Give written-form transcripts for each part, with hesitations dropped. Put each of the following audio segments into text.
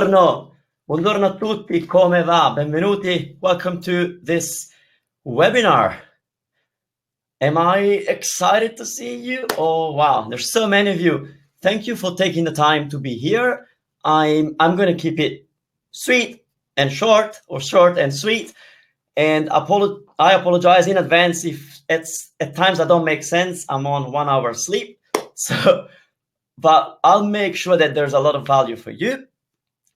Buongiorno a tutti, come va? Benvenuti. Welcome to this webinar. Am I excited to see you? Oh, wow, there's so many of you. Thank you for taking the time to be here. I'm going to keep it sweet and short, or short and sweet. And I apologize in advance if at times I don't make sense. I'm on 1 hour sleep. But I'll make sure that there's a lot of value for you.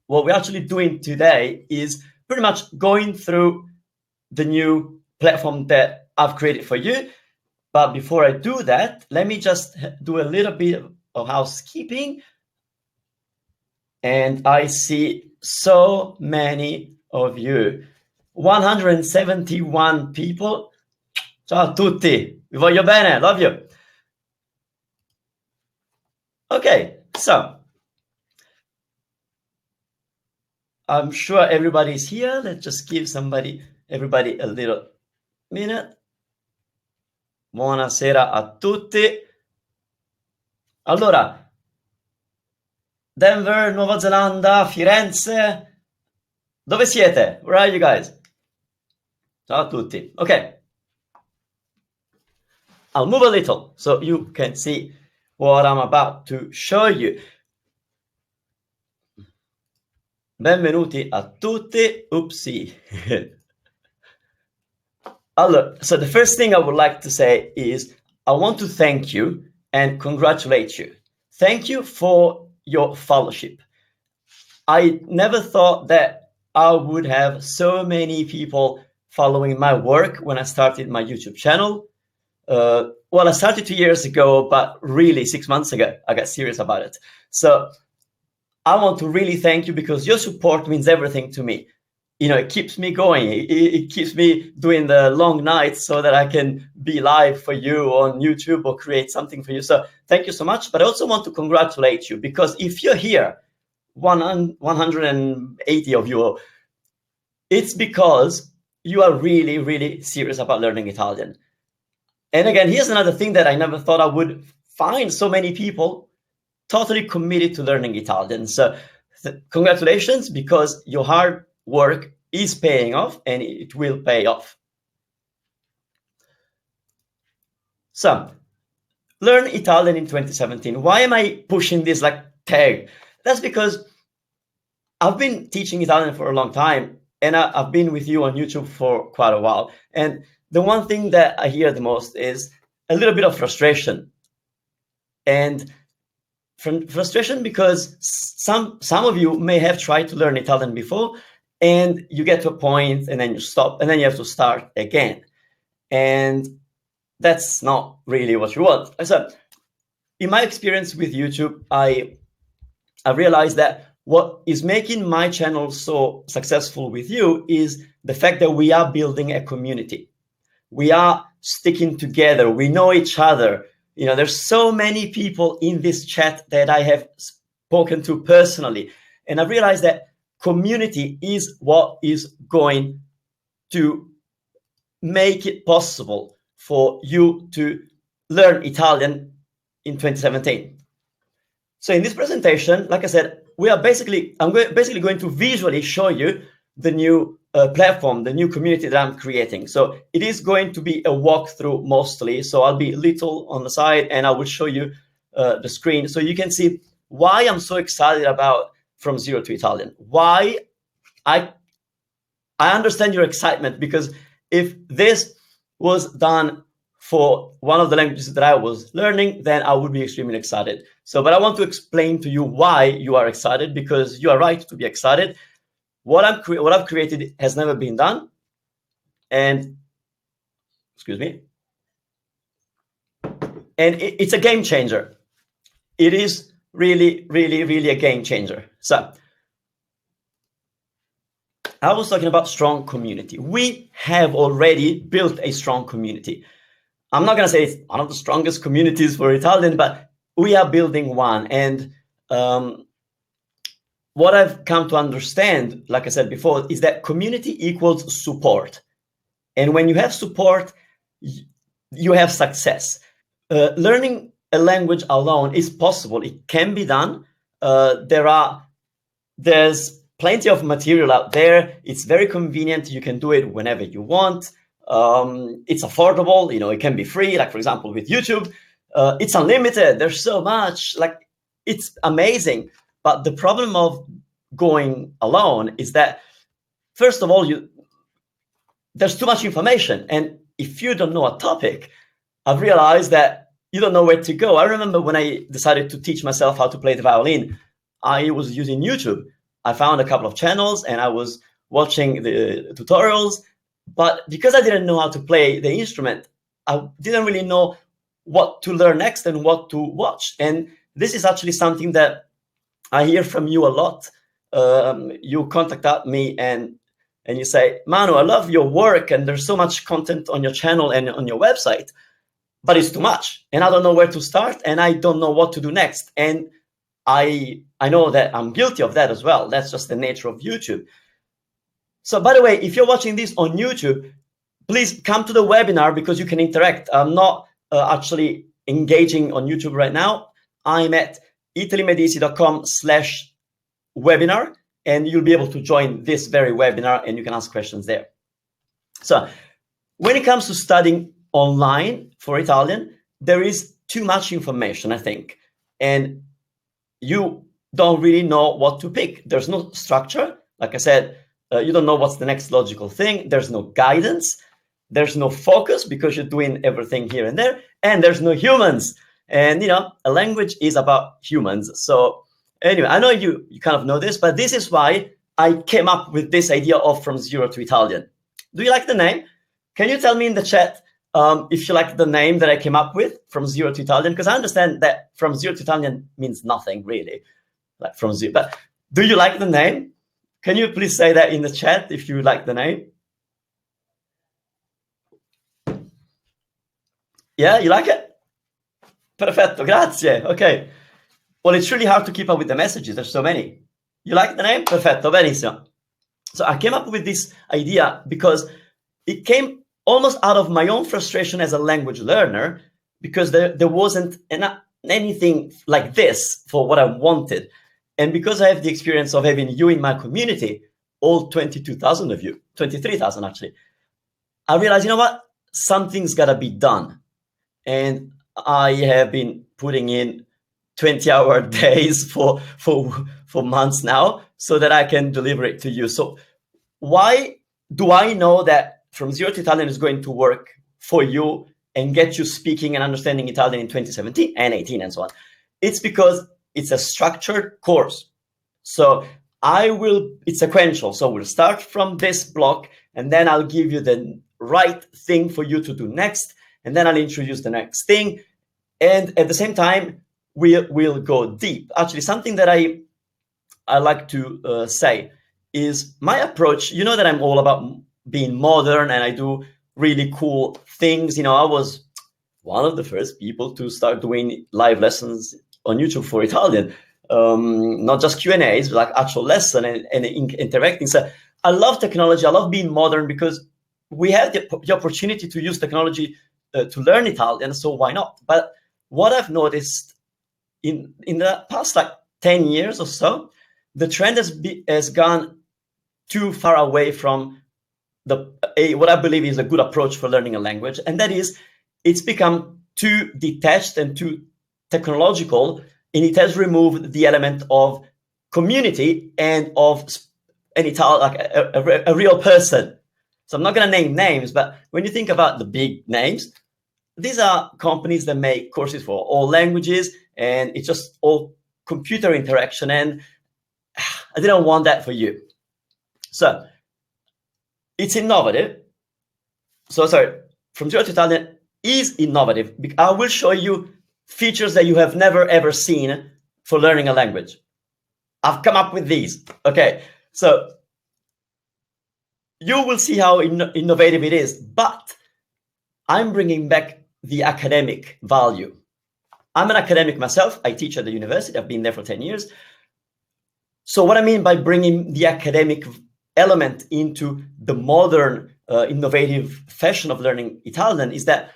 What we're actually doing today is pretty much going through the new platform that I've created for you. But before I do that, let me just do a little bit of housekeeping. And I see so many of you. 171 people. Ciao a tutti. Vi voglio bene. Love you. Okay, so I'm sure everybody's here. Let's just give everybody a little minute. Buonasera a tutti. Allora, Denver, Nuova Zelanda, Firenze. Dove siete? Where are you guys? Ciao a tutti. Okay. I'll move a little so you can see what I'm about to show you. Benvenuti a tutti. Oopsie. So the first thing I would like to say is I want to thank you and congratulate you. Thank you for your fellowship. I never thought that I would have so many people following my work when I started my YouTube channel. Well, I started 2 years ago, but really 6 months ago, I got serious about it. So I want to really thank you because your support means everything to me. You know, it keeps me going. It keeps me doing the long nights so that I can be live for you on YouTube or create something for you. So thank you so much. But I also want to congratulate you because if you're here, 180 of you, it's because you are really, really serious about learning Italian. And again, here's another thing that I never thought I would find so many people totally committed to learning Italian. So congratulations, because your hard work is paying off and it will pay off. So learn Italian in 2017. Why am I pushing this like tag? That's because I've been teaching Italian for a long time and I've been with you on YouTube for quite a while. And the one thing that I hear the most is a little bit of frustration. And frustration because some of you may have tried to learn Italian before and you get to a point and then you stop and then you have to start again. And that's not really what you want. So in my experience with YouTube, I realized that what is making my channel so successful with you is the fact that we are building a community. We are sticking together. We know each other. You know, there's so many people in this chat that I have spoken to personally. And I realized that community is what is going to make it possible for you to learn Italian in 2017. So in this presentation, like I said, I'm basically going to visually show you the new platform, the new community that I'm creating. So it is going to be a walkthrough mostly. So I'll be little on the side and I will show you the screen so you can see why I'm so excited about From Zero to Italian. Why I understand your excitement, because if this was done for one of the languages that I was learning, then I would be extremely excited. So, but I want to explain to you why you are excited, because you are right to be excited. What I've created has never been done, and excuse me, and it's a game changer. It is really, really, really a game changer. So I was talking about strong community. We have already built a strong community. I'm not going to say it's one of the strongest communities for Italian, but we are building one. And what I've come to understand, like I said before, is that community equals support. And when you have support, you have success. Learning a language alone is possible. It can be done. There are there's plenty of material out there. It's very convenient. You can do it whenever you want. It's affordable. It can be free. Like, for example, with YouTube, it's unlimited. There's so much. Like, it's amazing. But the problem of going alone is that, first of all, there's too much information. And if you don't know a topic, I've realized that you don't know where to go. I remember when I decided to teach myself how to play the violin, I was using YouTube. I found a couple of channels and I was watching the tutorials. But because I didn't know how to play the instrument, I didn't really know what to learn next and what to watch. And this is actually something that I hear from you a lot. You contact me and you say, Manu, I love your work and there's so much content on your channel and on your website, but it's too much and I don't know where to start and I don't know what to do next. And I know that I'm guilty of that as well. That's just the nature of YouTube. So, by the way, if you're watching this on YouTube, please come to the webinar because you can interact. I'm not actually engaging on YouTube right now. I'm at italimedici.com/webinar, and you'll be able to join this very webinar and you can ask questions there. So, when it comes to studying online for Italian, there is too much information, I think. And you don't really know what to pick. There's no structure. Like I said, you don't know what's the next logical thing. There's no guidance. There's no focus because you're doing everything here and there. And there's no humans. And, a language is about humans. So anyway, I know you kind of know this, but this is why I came up with this idea of From Zero to Italian. Do you like the name? Can you tell me in the chat if you like the name that I came up with, From Zero to Italian? Because I understand that From Zero to Italian means nothing really, like from zero. But do you like the name? Can you please say that in the chat if you like the name? Yeah, you like it? Perfetto, grazie. Okay. Well, it's really hard to keep up with the messages. There's so many. You like the name? Perfetto, benissimo. So I came up with this idea because it came almost out of my own frustration as a language learner, because there wasn't anything like this for what I wanted. And because I have the experience of having you in my community, all 22,000 of you, 23,000 actually, I realized, you know what? Something's got to be done. And I have been putting in 20-hour days for months now so that I can deliver it to you. So why do I know that From Zero to Italian is going to work for you and get you speaking and understanding Italian in 2017 and 18 and so on? It's because it's a structured course. So it's sequential. So we'll start from this block and then I'll give you the right thing for you to do next. And then I'll introduce the next thing. And at the same time, we'll go deep. Actually, something that I like to say is my approach. You know that I'm all about being modern and I do really cool things. I was one of the first people to start doing live lessons on YouTube for Italian, not just Q&As, but like actual lesson and interacting. So I love technology. I love being modern because we have the opportunity to use technology to learn Italian. So why not? But what I've noticed in the past 10 years or so, the trend has gone too far away from what I believe is a good approach for learning a language. And that is, it's become too detached and too technological, and it has removed the element of community and of a real person. So I'm not going to name names, but when you think about the big names, these are companies that make courses for all languages, and it's just all computer interaction, and I didn't want that for you. So it's innovative. So sorry, From Zero to Italian is innovative. I will show you features that you have never ever seen for learning a language. I've come up with these. Okay, so you will see how innovative it is, but I'm bringing back the academic value. I'm an academic myself. I teach at the university. I've been there for 10 years. So what I mean by bringing the academic element into the modern, innovative fashion of learning Italian is that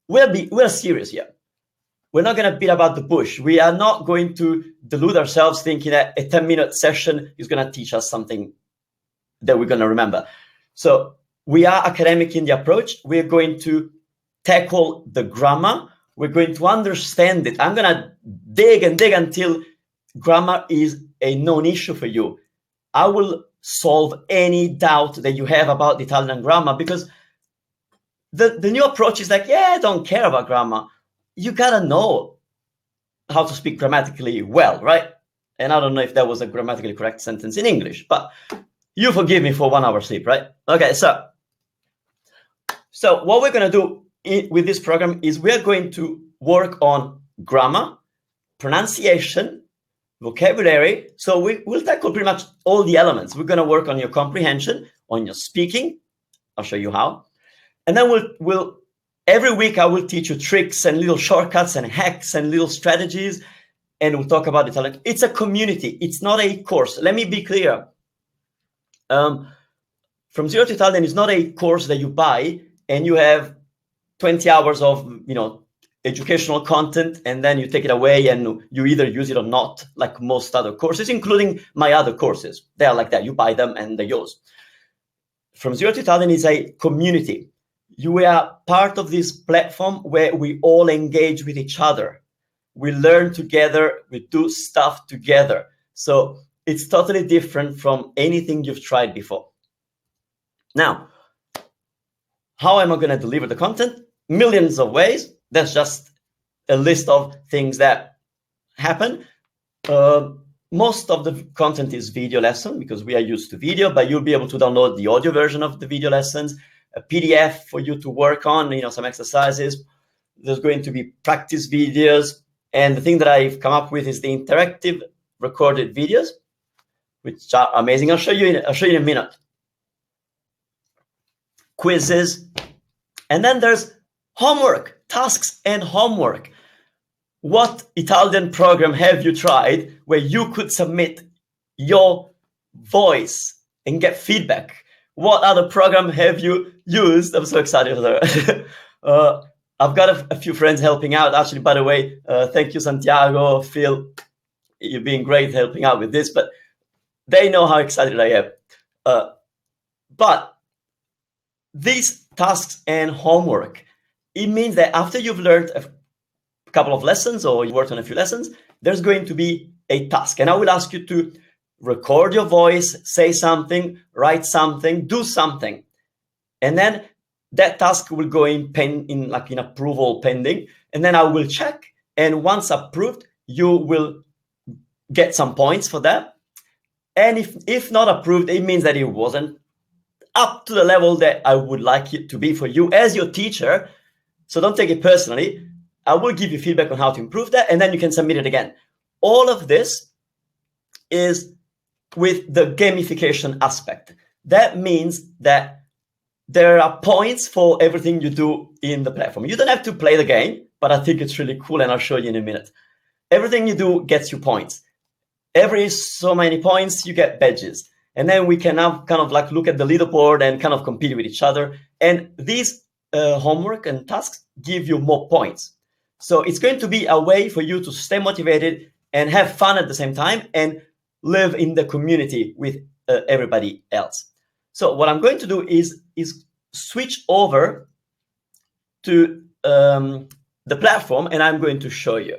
we're serious here. we're not going to beat about the bush. We are not going to delude ourselves thinking that a 10-minute session is going to teach us something that we're going to remember. So we are academic in the approach. We're going to tackle the grammar. We're going to understand it. I'm going to dig and dig until grammar is a known issue for you. I will solve any doubt that you have about the Italian grammar, because the new approach is like, yeah, I don't care about grammar. You gotta know how to speak grammatically well, right? And I don't know if that was a grammatically correct sentence in English, but you forgive me for 1 hour sleep, right? Okay, so what we're gonna do with this program is we're going to work on grammar, pronunciation, vocabulary. So we'll tackle pretty much all the elements. We're gonna work on your comprehension, on your speaking. I'll show you how. And then we'll every week I will teach you tricks and little shortcuts and hacks and little strategies, and we'll talk about Italian. It's a community. It's not a course. Let me be clear. From Zero to Italian is not a course that you buy and you have 20 hours of educational content and then you take it away and you either use it or not, like most other courses, including my other courses. They are like that. You buy them and they're yours. From Zero to Italian is a community. You are part of this platform where we all engage with each other. We learn together, we do stuff together. So it's totally different from anything you've tried before. Now, how am I going to deliver the content? Millions of ways. That's just a list of things that happen. Most of the content is video lesson because we are used to video, but you'll be able to download the audio version of the video lessons, a PDF for you to work on, some exercises. There's going to be practice videos. And the thing that I've come up with is the interactive recorded videos, which are amazing. I'll show you in a minute. Quizzes. And then there's homework, tasks and homework. What Italian program have you tried where you could submit your voice and get feedback? What other program have you used? I'm so excited for that. I've got a few friends helping out. Actually, by the way, thank you, Santiago, Phil. You've been great helping out with this, but they know how excited I am. But these tasks and homework, it means that after you've learned a couple of lessons or you worked on a few lessons, there's going to be a task. And I will ask you to record your voice, say something, write something, do something. And then that task will go in approval pending. And then I will check. And once approved, you will get some points for that. And if not approved, it means that it wasn't up to the level that I would like it to be for you as your teacher. So don't take it personally. I will give you feedback on how to improve that, and then you can submit it again. All of this is with the gamification aspect. That means that there are points for everything you do in the platform. You don't have to play the game, but I think it's really cool, and I'll show you in a minute. Everything you do gets you points. Every so many points, you get badges. And then we can now kind of look at the leaderboard and kind of compete with each other. And these homework and tasks give you more points. So it's going to be a way for you to stay motivated and have fun at the same time and live in the community with everybody else. So what I'm going to do is switch over to the platform, and I'm going to show you.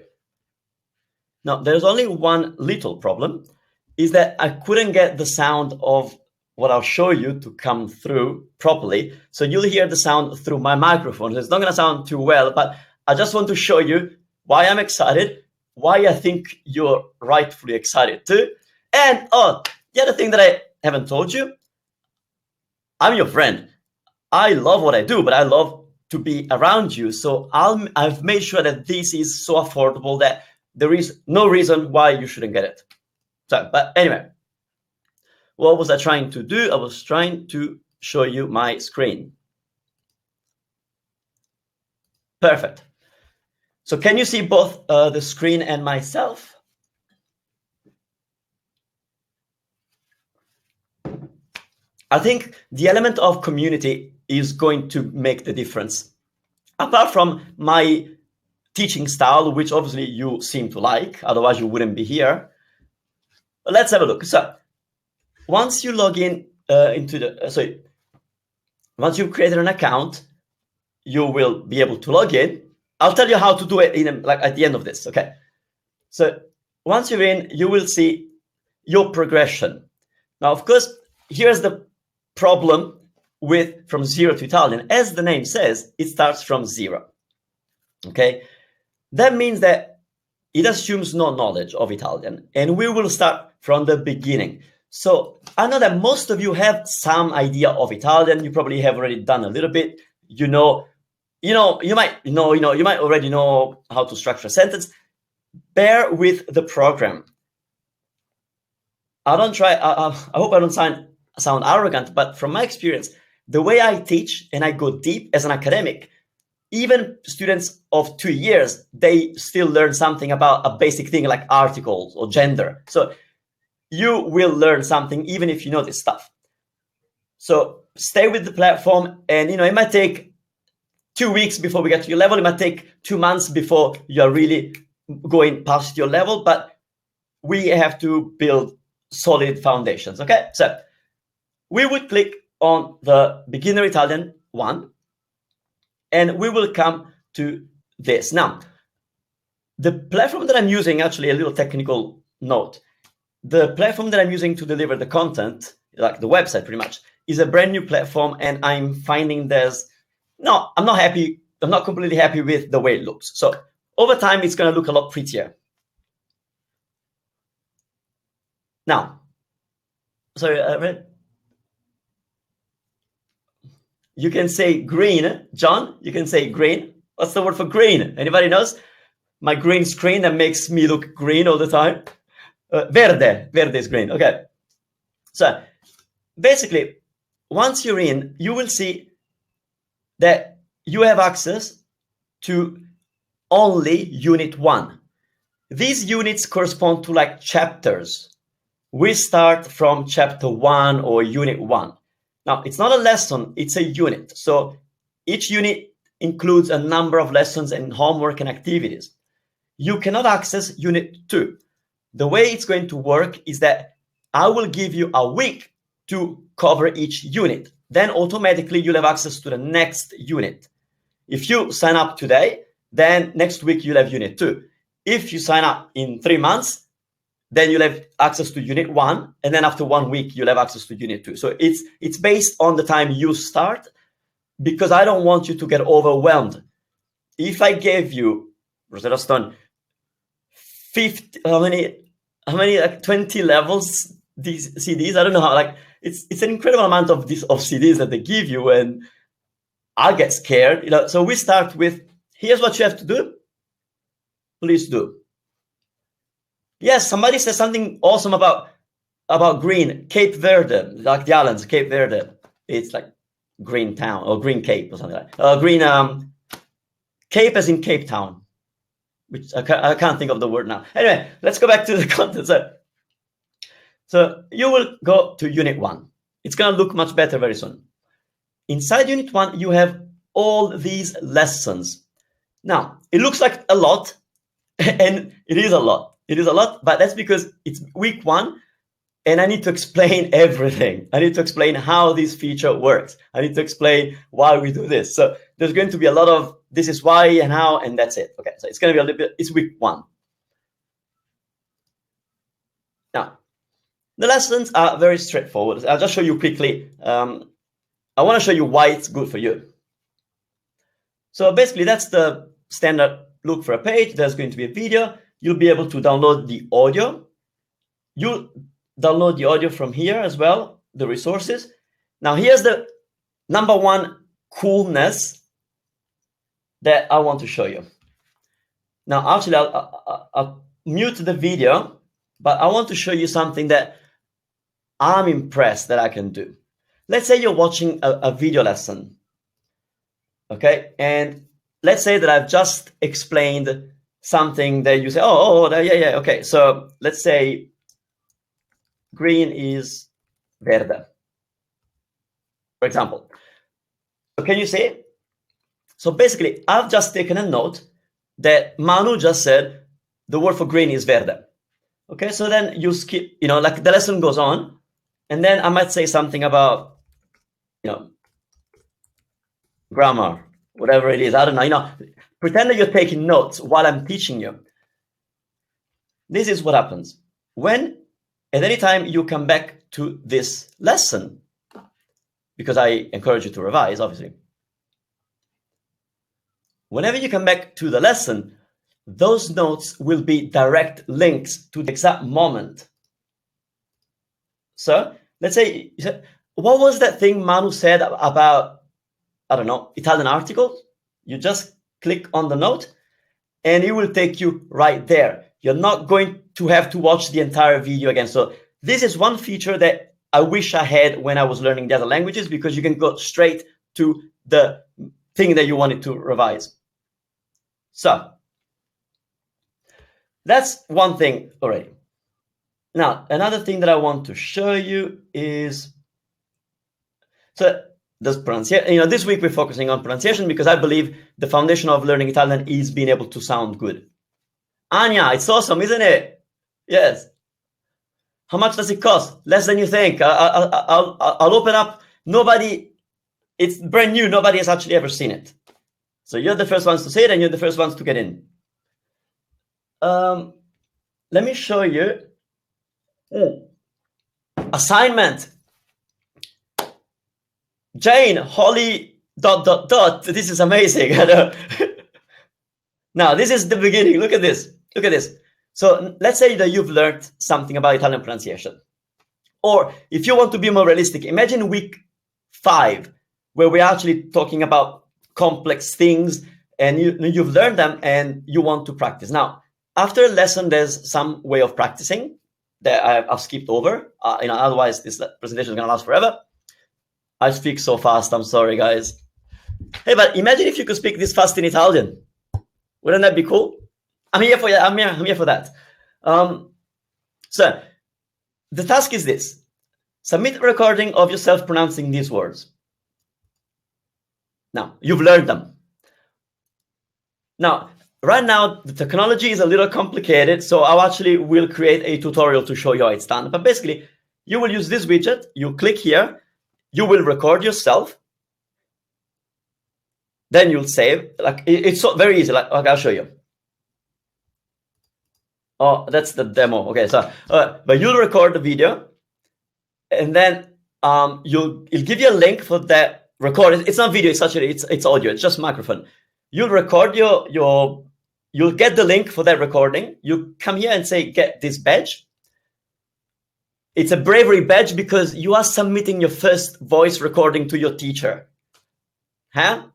Now, there's only one little problem, is that I couldn't get the sound of what I'll show you to come through properly. So you'll hear the sound through my microphone. So it's not going to sound too well, but I just want to show you why I'm excited, why I think you're rightfully excited too. And the other thing that I haven't told you, I'm your friend. I love what I do, but I love to be around you. So I've made sure that this is so affordable that there is no reason why you shouldn't get it. So, but anyway, what was I trying to do? I was trying to show you my screen. Perfect. So can you see both the screen and myself? I think the element of community is going to make the difference. Apart from my teaching style, which obviously you seem to like, otherwise you wouldn't be here. But let's have a look. So once you log in once you've created an account, you will be able to log in. I'll tell you how to do it at the end of this, okay? So once you're in, you will see your progression. Now, of course, here's the problem with from 0 to Italian. As the name says, it starts from 0, okay? That means that it assumes no knowledge of Italian, and we will start from the beginning. So I know that most of you have some idea of Italian. You probably have already done a little bit. You might already know how to structure a sentence. Bear with the program. I hope I don't sound arrogant, but from my experience, the way I teach and I go deep as an academic, even students of 2 years, they still learn something about a basic thing like articles or gender. So you will learn something even if you know this stuff. So stay with the platform, and it might take 2 weeks before we get to your level. It might take 2 months before you're really going past your level, but we have to build solid foundations, okay? So we would click on the beginner Italian 1, and we will come to this. Now, the platform that I'm using, actually a little technical note, the platform that I'm using to deliver the content, like the website pretty much, is a brand new platform, and I'm finding I'm not happy. I'm not completely happy with the way it looks. So over time, it's going to look a lot prettier. Now, sorry, you can say green. John, you can say green. What's the word for green? Anybody knows? My green screen that makes me look green all the time. Verde is green. Okay. So basically, once you're in, you will see that you have access to only unit 1. These units correspond to like chapters. We start from chapter 1 or unit 1. Now, it's not a lesson, it's a unit. So each unit includes a number of lessons and homework and activities. You cannot access unit 2. The way it's going to work is that I will give you a week to cover each unit. Then automatically you'll have access to the next unit. If you sign up today, then next week you'll have unit 2. If you sign up in 3 months, then you'll have access to unit 1, and then after 1 week you'll have access to unit 2. So it's based on the time you start, because I don't want you to get overwhelmed. If I gave you, Rosetta Stone, 50, how many like 20 levels, these CDs, I don't know how, like it's an incredible amount of CDs that they give you, and I get scared. So we start with, here's what you have to do. Please do. Yes, somebody said something awesome about green, Cape Verde, like the islands, Cape Verde. It's like Green Town or Green Cape or something like that. Green Cape as in Cape Town, which I can't think of the word now. Anyway, let's go back to the content. So you will go to unit 1. It's going to look much better very soon. Inside unit 1, you have all these lessons. Now, it looks like a lot, and it is a lot. It is a lot, but that's because it's week 1, and I need to explain everything. I need to explain how this feature works. I need to explain why we do this. So there's going to be a lot of this is why and how, and that's it. Okay, so it's going to be a little bit, it's week 1. Now, the lessons are very straightforward. I'll just show you quickly. I want to show you why it's good for you. So basically, that's the standard look for a page. There's going to be a video. You'll be able to download the audio. You'll download the audio from here as well, the resources. Now, here's the number 1 coolness that I want to show you. Now, actually, I'll mute the video, but I want to show you something that I'm impressed that I can do. Let's say you're watching a video lesson, okay? And let's say that I've just explained something that you say, yeah, okay. So let's say green is verde, for example. So can you see? So basically, I've just taken a note that Manu just said the word for green is verde. Okay, so then you skip, like the lesson goes on, and then I might say something about, grammar, whatever it is. I don't know. Pretend that you're taking notes while I'm teaching you. This is what happens. When at any time you come back to this lesson, because I encourage you to revise, obviously. Whenever you come back to the lesson, those notes will be direct links to the exact moment. So let's say, what was that thing Manu said about, I don't know, Italian articles? You just click on the note and it will take you right there. You're not going to have to watch the entire video again. So this is one feature that I wish I had when I was learning the other languages, because you can go straight to the thing that you wanted to revise. So that's one thing already. Now, another thing that I want to show you is, so this pronunciation. This week we're focusing on pronunciation because I believe the foundation of learning Italian is being able to sound good. Anya, it's awesome, isn't it? Yes. How much does it cost? Less than you think. I'll open up. It's brand new. Nobody has actually ever seen it. So you're the first ones to see it, and you're the first ones to get in. Let me show you. Assignment. Jane, Holly, ... This is amazing. Now, this is the beginning. Look at this. Look at this. So let's say that you've learned something about Italian pronunciation. Or if you want to be more realistic, imagine week 5, where we're actually talking about complex things and you've learned them and you want to practice. Now, after a lesson, there's some way of practicing that I've skipped over. Otherwise, this presentation is going to last forever. I speak so fast. I'm sorry, guys. Hey, but imagine if you could speak this fast in Italian. Wouldn't that be cool? I'm here for that. So the task is this: submit a recording of yourself pronouncing these words. Now you've learned them. Now, right now the technology is a little complicated, so I actually will create a tutorial to show you how it's done. But basically, you will use this widget. You click here. You will record yourself. Then you'll save. Like it's so very easy. Like, okay, I'll show you. Oh, that's the demo. Okay, so but you'll record the video, and then it'll give you a link for that recording. It's not video. It's actually it's audio. It's just microphone. You'll record you'll get the link for that recording. You come here and say get this badge. It's a bravery badge because you are submitting your first voice recording to your teacher. Huh?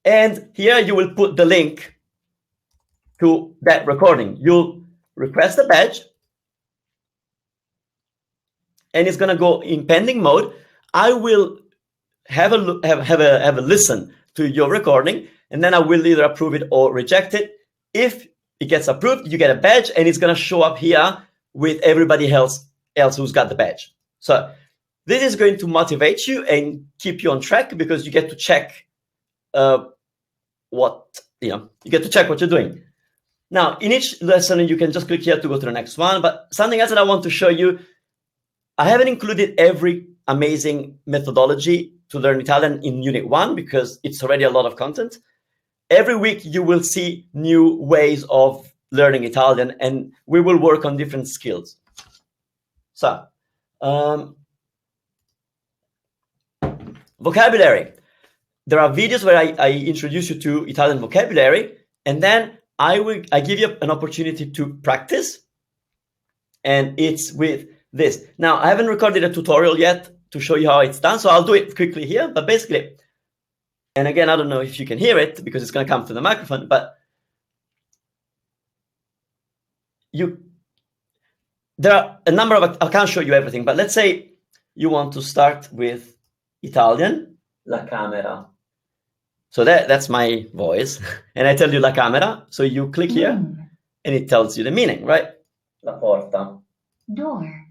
And here you will put the link to that recording. You'll request a badge, and it's gonna go in pending mode. I will have a listen to your recording, and then I will either approve it or reject it. If it gets approved, you get a badge, and it's gonna show up here with everybody else who's got the badge. So this is going to motivate you and keep you on track, because you get to check you get to check what you're doing. Now, in each lesson, you can just click here to go to the next one. But something else that I want to show you, I haven't included every amazing methodology to learn Italian in Unit 1 because it's already a lot of content. Every week, you will see new ways of learning Italian, and we will work on different skills. So, vocabulary. There are videos where I introduce you to Italian vocabulary, and then I give you an opportunity to practice, and it's with this. Now, I haven't recorded a tutorial yet to show you how it's done, so I'll do it quickly here. But basically, and again, I don't know if you can hear it because it's going to come to the microphone, but there are a number of, I can't show you everything, but let's say you want to start with Italian, la camera. So that's my voice, and I tell you la camera. So you click here, and it tells you the meaning, right? La porta. Door.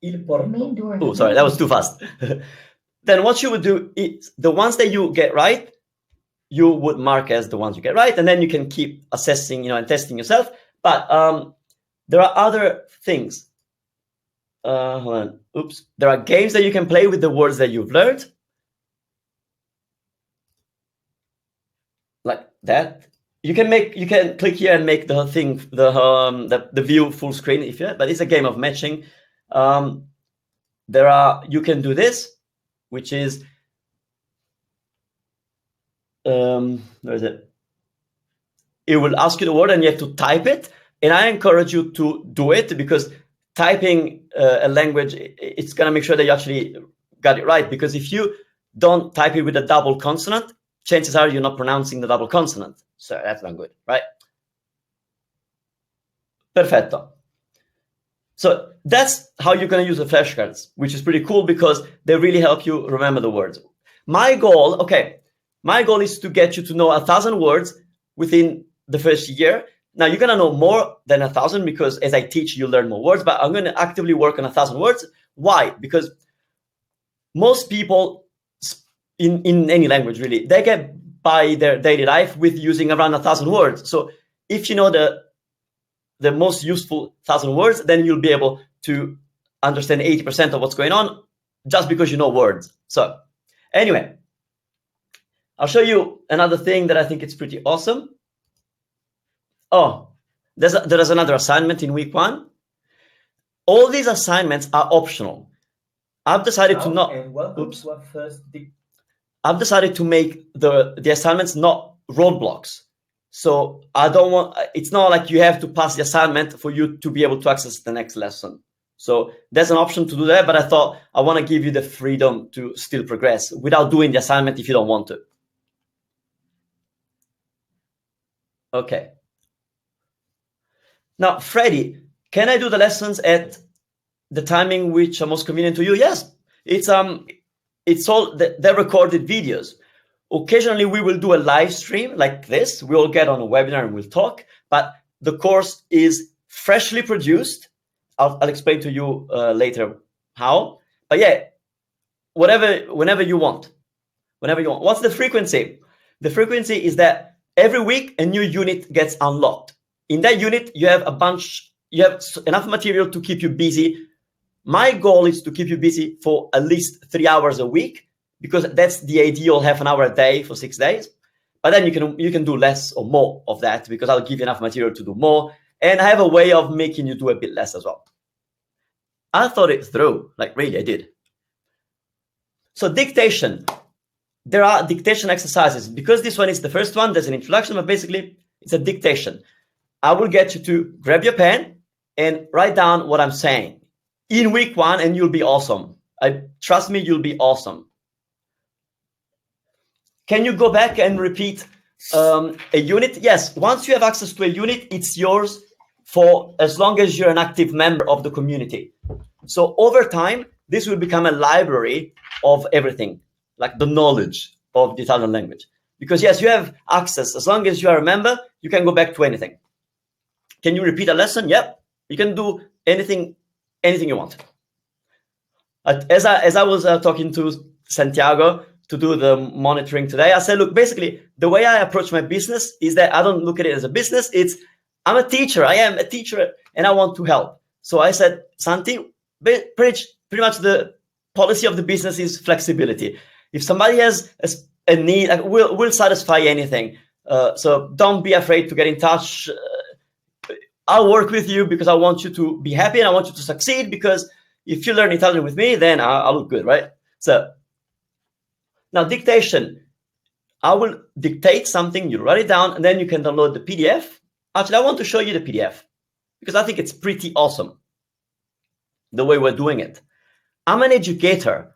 Il portone. Oh, sorry, that was too fast. Then what you would do is the ones that you get right, you would mark as the ones you get right, and then you can keep assessing, and testing yourself. But there are other things. Hold on. Oops. There are games that you can play with the words that you've learned, like that. You can click here and make the thing, the view full screen if you. But it's a game of matching. You can do this, which is where is it? It will ask you the word and you have to type it. And I encourage you to do it, because typing a language, it's going to make sure that you actually got it right. Because if you don't type it with a double consonant, chances are you're not pronouncing the double consonant. So that's not good, right? Perfetto. So that's how you're going to use the flashcards, which is pretty cool because they really help you remember the words. My goal is to get you to know 1,000 words within the first year. Now, you're going to know more than 1,000 because as I teach, you learn more words, but I'm going to actively work on 1,000 words. Why? Because most people in any language, really, they get by their daily life with using around 1,000 words. So if you know the most useful 1,000 words, then you'll be able to understand 80% of what's going on just because you know words. So anyway, I'll show you another thing that I think is pretty awesome. Oh, there's another assignment in week 1. All these assignments are optional. I've decided to not. Oops. I've decided to make the assignments not roadblocks. So I don't want. It's not like you have to pass the assignment for you to be able to access the next lesson. So there's an option to do that, but I thought I want to give you the freedom to still progress without doing the assignment if you don't want to. Okay. Now, Freddie, can I do the lessons at the timing which are most convenient to you? Yes, it's all they're recorded videos. Occasionally, we will do a live stream like this. We all get on a webinar and we'll talk. But the course is freshly produced. I'll explain to you later how. But yeah, whenever you want. What's the frequency? The frequency is that every week a new unit gets unlocked. In that unit, you have enough material to keep you busy. My goal is to keep you busy for at least 3 hours a week, because that's the ideal half an hour a day for 6 days. But then you can do less or more of that, because I'll give you enough material to do more. And I have a way of making you do a bit less as well. I thought it through, like really, I did. So dictation. There are dictation exercises. Because this one is the first one, there's an introduction, but basically it's a dictation. I will get you to grab your pen and write down what I'm saying in week 1, and you'll be awesome. Trust me, you'll be awesome. Can you go back and repeat a unit? Yes, once you have access to a unit, it's yours for as long as you're an active member of the community. So over time, this will become a library of everything, like the knowledge of the Italian language. Because yes, you have access. As long as you are a member, you can go back to anything. Can you repeat a lesson? Yep. You can do anything you want. As I was talking to Santiago to do the monitoring today, I said, look, basically, the way I approach my business is that I don't look at it as a business. I'm a teacher. I am a teacher, and I want to help. So I said, Santi, pretty much the policy of the business is flexibility. If somebody has a need, we'll satisfy anything. So don't be afraid to get in touch. I'll work with you because I want you to be happy and I want you to succeed, because if you learn Italian with me, then I'll look good, right? So now dictation. I will dictate something, you write it down, and then you can download the PDF. Actually, I want to show you the PDF because I think it's pretty awesome the way we're doing it. I'm an educator.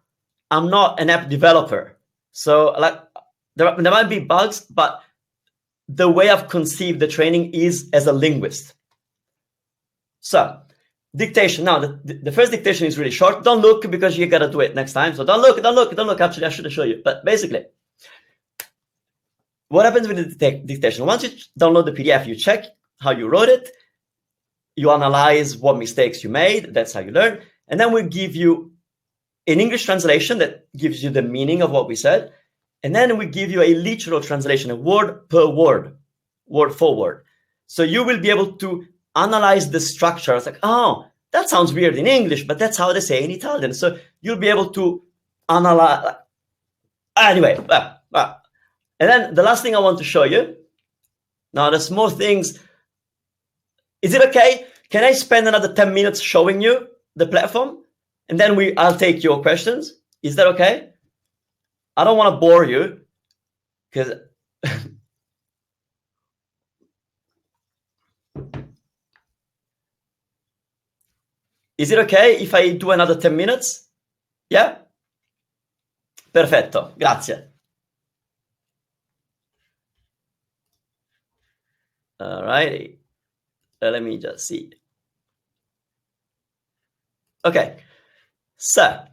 I'm not an app developer. So like there might be bugs, but the way I've conceived the training is as a linguist. So dictation. Now, the first dictation is really short. Don't look because you got to do it next time. So don't look. Actually, I should show you. But basically, what happens with the dictation? Once you download the PDF, you check how you wrote it. You analyze what mistakes you made. That's how you learn. And then we give you an English translation that gives you the meaning of what we said. And then we give you a literal translation, a word per word, word for word. So you will be able to analyze the structure. It's like, oh, that sounds weird in English, but that's how they say in Italian. So you'll be able to analyze. Anyway, and then the last thing I want to show you. Now, there's more things. Is it okay? Can I spend another 10 minutes showing you the platform? And then I'll take your questions. Is that okay? I don't want to bore you because is it okay if I do another 10 minutes? Yeah? Perfetto, grazie. All right. Let me just see. Okay. So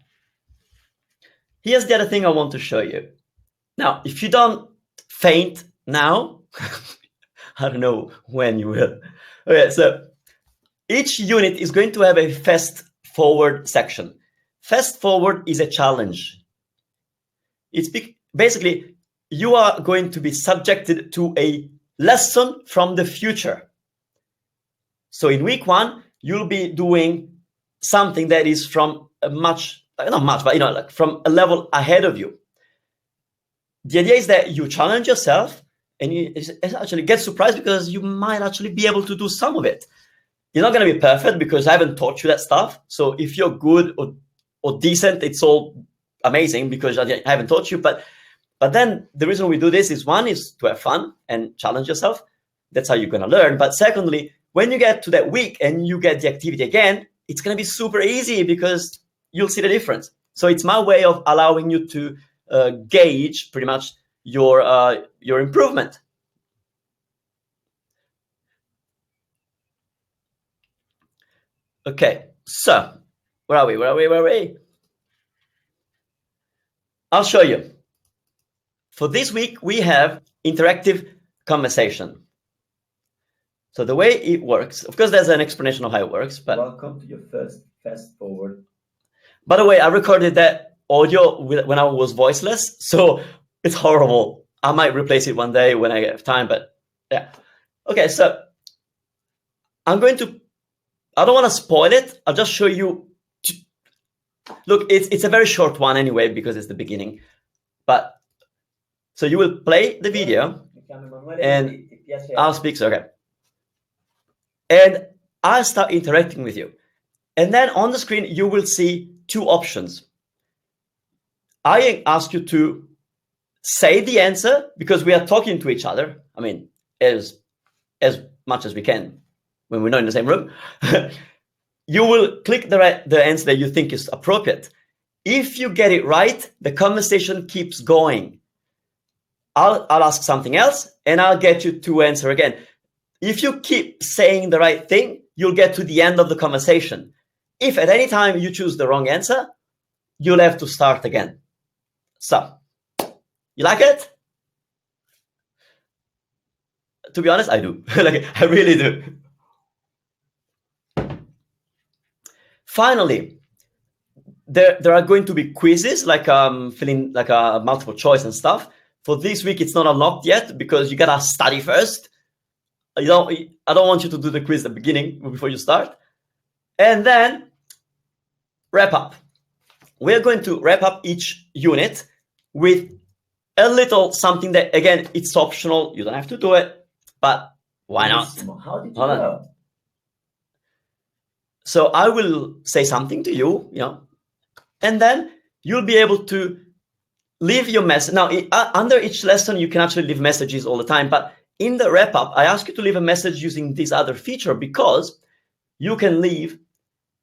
here's the other thing I want to show you. Now, if you don't faint now, I don't know when you will. Okay, so each unit is going to have a fast forward section. Fast forward is a challenge. It's basically you are going to be subjected to a lesson from the future. So in week 1, you'll be doing something that is from a not much, but like from a level ahead of you. The idea is that you challenge yourself and you actually get surprised because you might actually be able to do some of it. You're not going to be perfect because I haven't taught you that stuff. So if you're good or decent, it's all amazing because I haven't taught you. But then the reason we do this is, one, is to have fun and challenge yourself. That's how you're going to learn. But secondly, when you get to that week and you get the activity again, it's going to be super easy because you'll see the difference. So it's my way of allowing you to gauge pretty much your improvement. Okay, so where are we? I'll show you. For this week, we have interactive conversation. So the way it works, of course, there's an explanation of how it works. But welcome to your first fast forward. By the way, I recorded that audio when I was voiceless, so it's horrible. I might replace it one day when I have time, but yeah. Okay, so I don't want to spoil it. I'll just show you. Look, it's a very short one anyway because it's the beginning. But so you will play the video and I'll speak. So, okay. And I'll start interacting with you. And then on the screen, you will see 2 options. I ask you to say the answer because we are talking to each other. I mean, as much as we can when we're not in the same room. You will click the answer that you think is appropriate. If you get it right, the conversation keeps going. I'll ask something else and I'll get you to answer again. If you keep saying the right thing, you'll get to the end of the conversation. If at any time you choose the wrong answer, you'll have to start again. So, you like it? To be honest, I do. Like, I really do. Finally, there are going to be quizzes, like filling like a multiple choice and stuff. For this week, it's not unlocked yet because you gotta study first. I don't want you to do the quiz at the beginning before you start. And then wrap up. We're going to wrap up each unit with a little something that, again, it's optional. You don't have to do it, but why not? How did you know? So I will say something to you, and then you'll be able to leave your message. Now, under each lesson, you can actually leave messages all the time, but in the wrap-up, I ask you to leave a message using this other feature because you can leave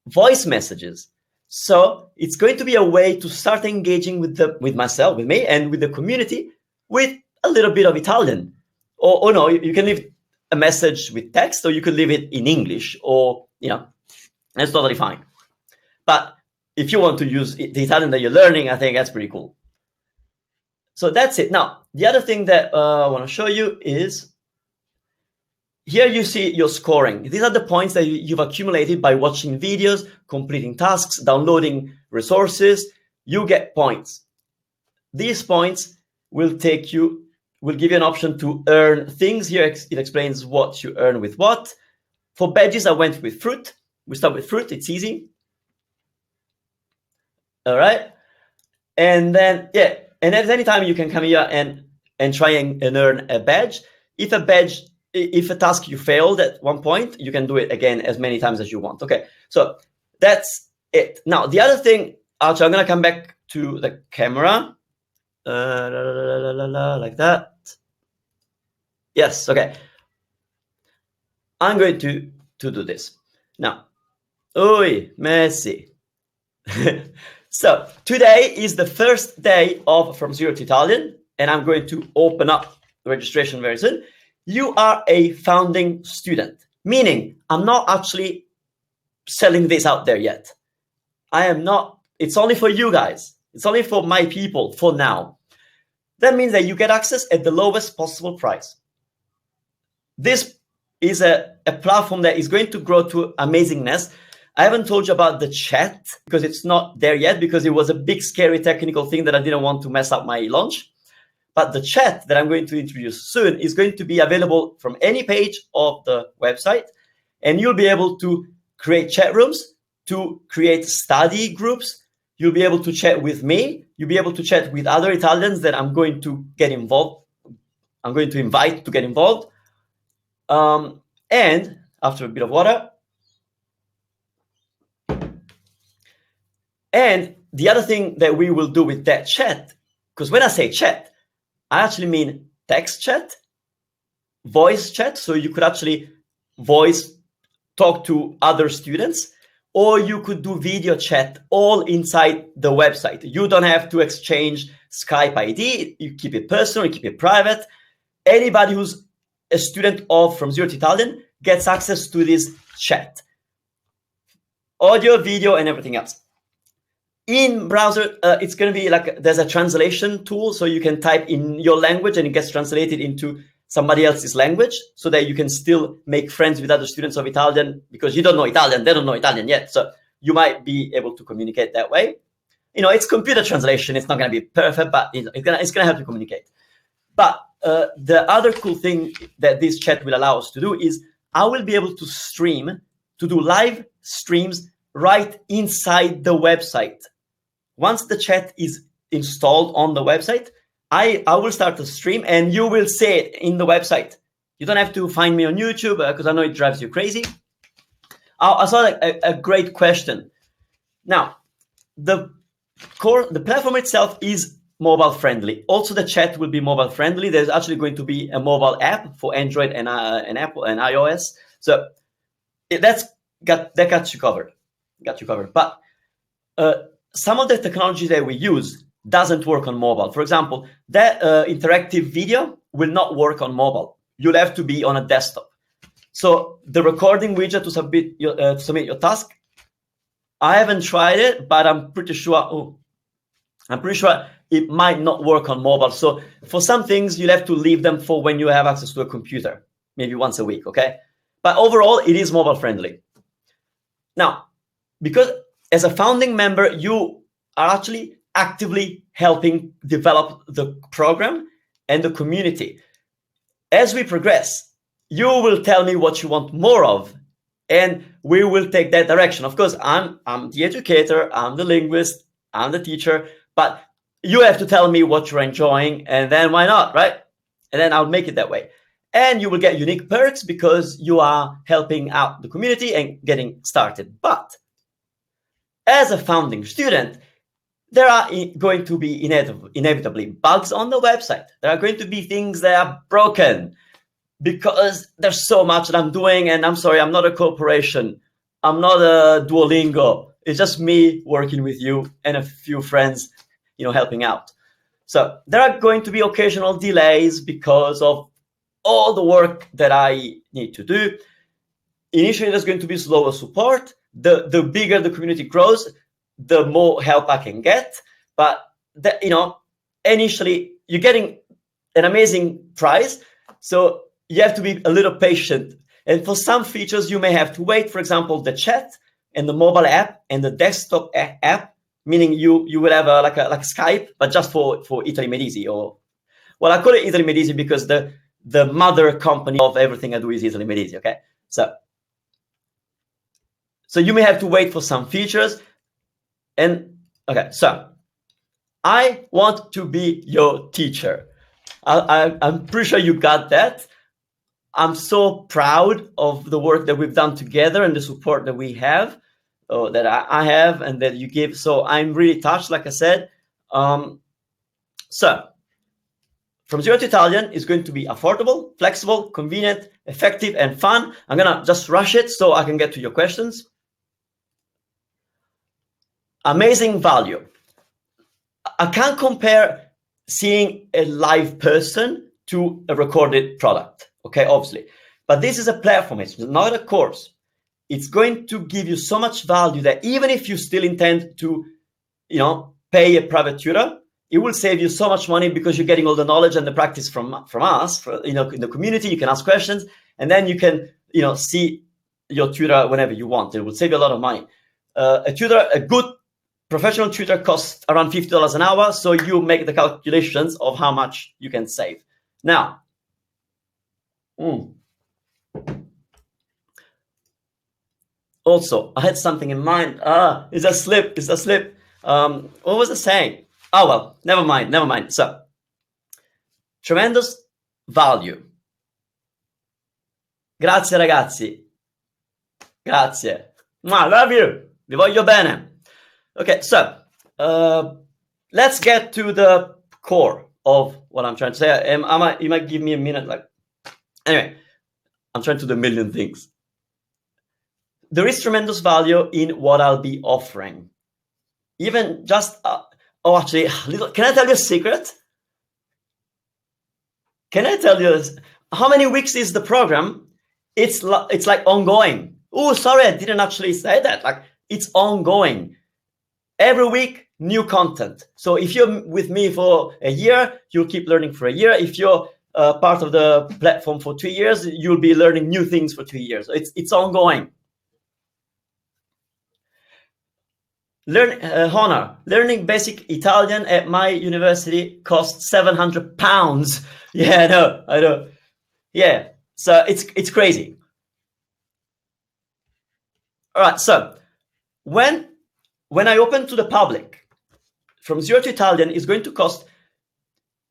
voice messages. So it's going to be a way to start engaging with me, and with the community with a little bit of Italian. Or no, you can leave a message with text, or you could leave it in English, or, that's totally fine. But if you want to use the Italian that you're learning, I think that's pretty cool. So that's it. Now, the other thing that I want to show you is here you see your scoring. These are the points that you've accumulated by watching videos, completing tasks, downloading resources. You get points. These points, will give you an option to earn things. Here it explains what you earn with what. For badges, I went with fruit. We start with fruit, it's easy. All right. And then, yeah, and at any time you can come here and try and earn a badge. If a task you failed at one point, you can do it again as many times as you want. Okay, so that's it. Now, the other thing, actually, I'm going to come back to the camera. Like that. Yes, okay. I'm going to do this. Now, oi, Messi. So today is the first day of From Zero to Italian, and I'm going to open up the registration very soon. You are a founding student, meaning I'm not actually selling this out there yet. I am not. It's only for you guys. It's only for my people for now. That means that you get access at the lowest possible price. This is a platform that is going to grow to amazingness. I haven't told you about the chat because it's not there yet, because it was a big, scary technical thing that I didn't want to mess up my launch. But the chat that I'm going to introduce soon is going to be available from any page of the website. And you'll be able to create chat rooms, to create study groups. You'll be able to chat with me. You'll be able to chat with other Italians that I'm going to get involved. I'm going to invite to get involved. And after a bit of water. And the other thing that we will do with that chat, because when I say chat, I actually mean text chat, voice chat. So you could actually talk to other students, or you could do video chat all inside the website. You don't have to exchange Skype ID. You keep it personal, you keep it private. Anybody who's a student of From Zero to Italian gets access to this chat. Audio, video, and everything else. In browser, it's going to be like there's a translation tool, so you can type in your language and it gets translated into somebody else's language, so that you can still make friends with other students of Italian, because you don't know Italian, they don't know Italian yet, so you might be able to communicate that way. It's computer translation. It's not going to be perfect, but it's going to help you communicate. But the other cool thing that this chat will allow us to do is I will be able to do live streams right inside the website. Once the chat is installed on the website, I will start to stream and you will see it in the website. You don't have to find me on YouTube because I know it drives you crazy. I saw a great question. Now, the platform itself is mobile friendly. Also, the chat will be mobile friendly. There's actually going to be a mobile app for Android and Apple and iOS. So that got you covered. But some of the technology that we use doesn't work on mobile. For example, that interactive video will not work on mobile. You'll have to be on a desktop. So the recording widget to submit your task, I haven't tried it, but I'm pretty sure it might not work on mobile. So for some things, you'll have to leave them for when you have access to a computer, maybe once a week, okay? But overall, it is mobile friendly. Now, because as a founding member, you are actually actively helping develop the program and the community. As we progress, you will tell me what you want more of, and we will take that direction. Of course, I'm the educator, I'm the linguist, I'm the teacher, but you have to tell me what you're enjoying, and then why not, right? And then I'll make it that way. And you will get unique perks because you are helping out the community and getting started. But as a founding student, there are going to be inevitably bugs on the website. There are going to be things that are broken because there's so much that I'm doing. And I'm sorry, I'm not a corporation. I'm not a Duolingo. It's just me working with you and a few friends, helping out. So there are going to be occasional delays because of all the work that I need to do. Initially, there's going to be slower support. The bigger the community grows, the more help I can get. But initially you're getting an amazing prize, so you have to be a little patient. And for some features, you may have to wait. For example, the chat and the mobile app and the desktop app, meaning you will have like a Skype, but just for Italy Made Easy, or Well, I call it Italy Medici because the mother company of everything I do is Italy Medici, okay? So you may have to wait for some features. And okay, so I want to be your teacher. I'm pretty sure you got that. I'm so proud of the work that we've done together and the support that we have, that I have and that you give. So I'm really touched, like I said. So from Zero to Italian is going to be affordable, flexible, convenient, effective, and fun. I'm going to just rush it so I can get to your questions. Amazing value. I can't compare seeing a live person to a recorded product, okay, obviously. But this is a platform, it's not a course. It's going to give you so much value that even if you still intend to, pay a private tutor, it will save you so much money because you're getting all the knowledge and the practice from us, in the community. You can ask questions, and then you can, see your tutor whenever you want. It will save you a lot of money. A good professional tutor costs around $50 an hour, so you make the calculations of how much you can save. Now, also, I had something in mind. It's a slip. What was I saying? Oh, well, never mind. So, tremendous value. Grazie, ragazzi. Grazie. I love you. Vi voglio bene. Okay, so let's get to the core of what I'm trying to say. You might give me a minute. Anyway, I'm trying to do a million things. There is tremendous value in what I'll be offering. Even just, actually, can I tell you a secret? Can I tell you how many weeks is the program? It's like ongoing. Oh, sorry, I didn't actually say that. It's ongoing. Every week, new content. So if you're with me for a year, you'll keep learning for a year. If you're part of the platform for 2 years, you'll be learning new things for 2 years. It's ongoing. Learning basic Italian at my university costs £700. Yeah, I know. Yeah, so it's crazy. All right, so when I open to the public, from Zero to Italian is going to cost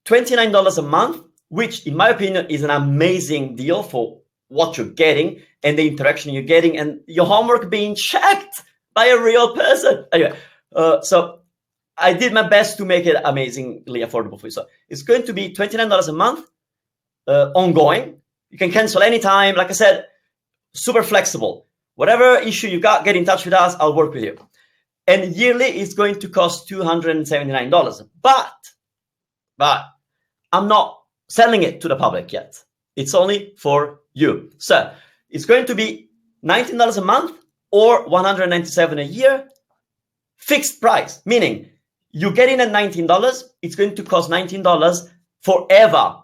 $29 a month, which in my opinion is an amazing deal for what you're getting and the interaction you're getting and your homework being checked by a real person. Anyway, so I did my best to make it amazingly affordable for you. So it's going to be $29 a month, ongoing. You can cancel anytime. Like I said, super flexible. Whatever issue you got, get in touch with us. I'll work with you. And yearly it's going to cost $279. But I'm not selling it to the public yet. It's only for you. So it's going to be $19 a month or $197 a year, fixed price, meaning you get in at $19, it's going to cost $19 forever.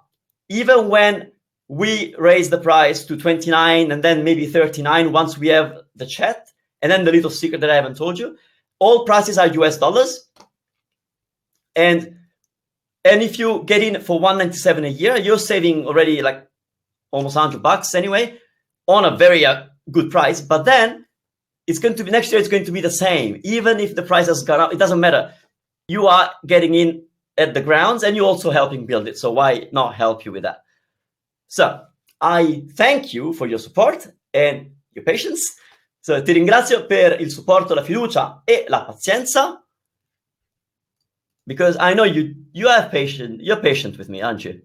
Even when we raise the price to $29 and then maybe $39 once we have the chat, and then the little secret that I haven't told you, all prices are US dollars. And if you get in for $197 a year, you're saving already almost $100 anyway on a very good price. But then it's going to be next year. It's going to be the same, even if the price has gone up. It doesn't matter. You are getting in at the grounds, and you're also helping build it. So why not help you with that? So I thank you for your support and your patience. So ti ringrazio per il supporto, la fiducia e la pazienza. Because I know you have patience. You're patient with me, aren't you?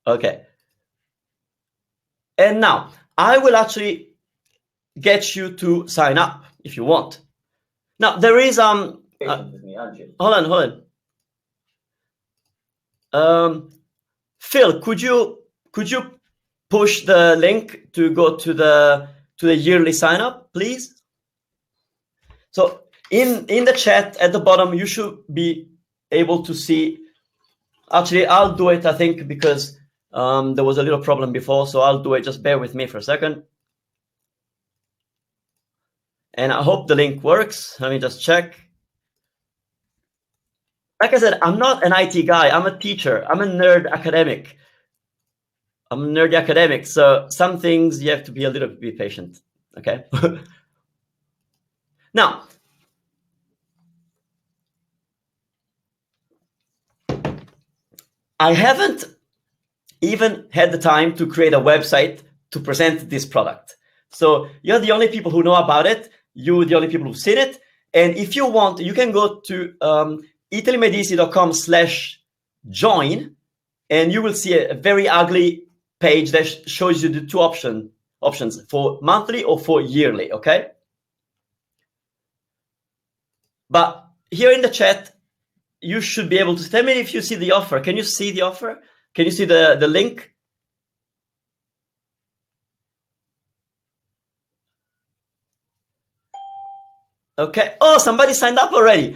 Okay. And now I will actually get you to sign up if you want. Now there is patient with me, aren't you? Hold on. Phil, could you push the link to go to the yearly sign up, please? So in the chat at the bottom, you should be able to see. Actually, I'll do it, I think, because there was a little problem before, so I'll do it. Just bear with me for a second. And I hope the link works. Let me just check. like I said, I'm not an IT guy. I'm a teacher. I'm a nerd academic. I'm a nerdy academic. So some things you have to be a little bit patient. Okay. Now, I haven't even had the time to create a website to present this product. So you're the only people who know about it. You're the only people who've seen it. And if you want, you can go to italimedici.com/join, and you will see a very ugly page that shows you the two options for monthly or for yearly, okay? But here in the chat, you should be able to tell me if you see the offer. Can you see the offer? Can you see the link? Okay. Oh, somebody signed up already.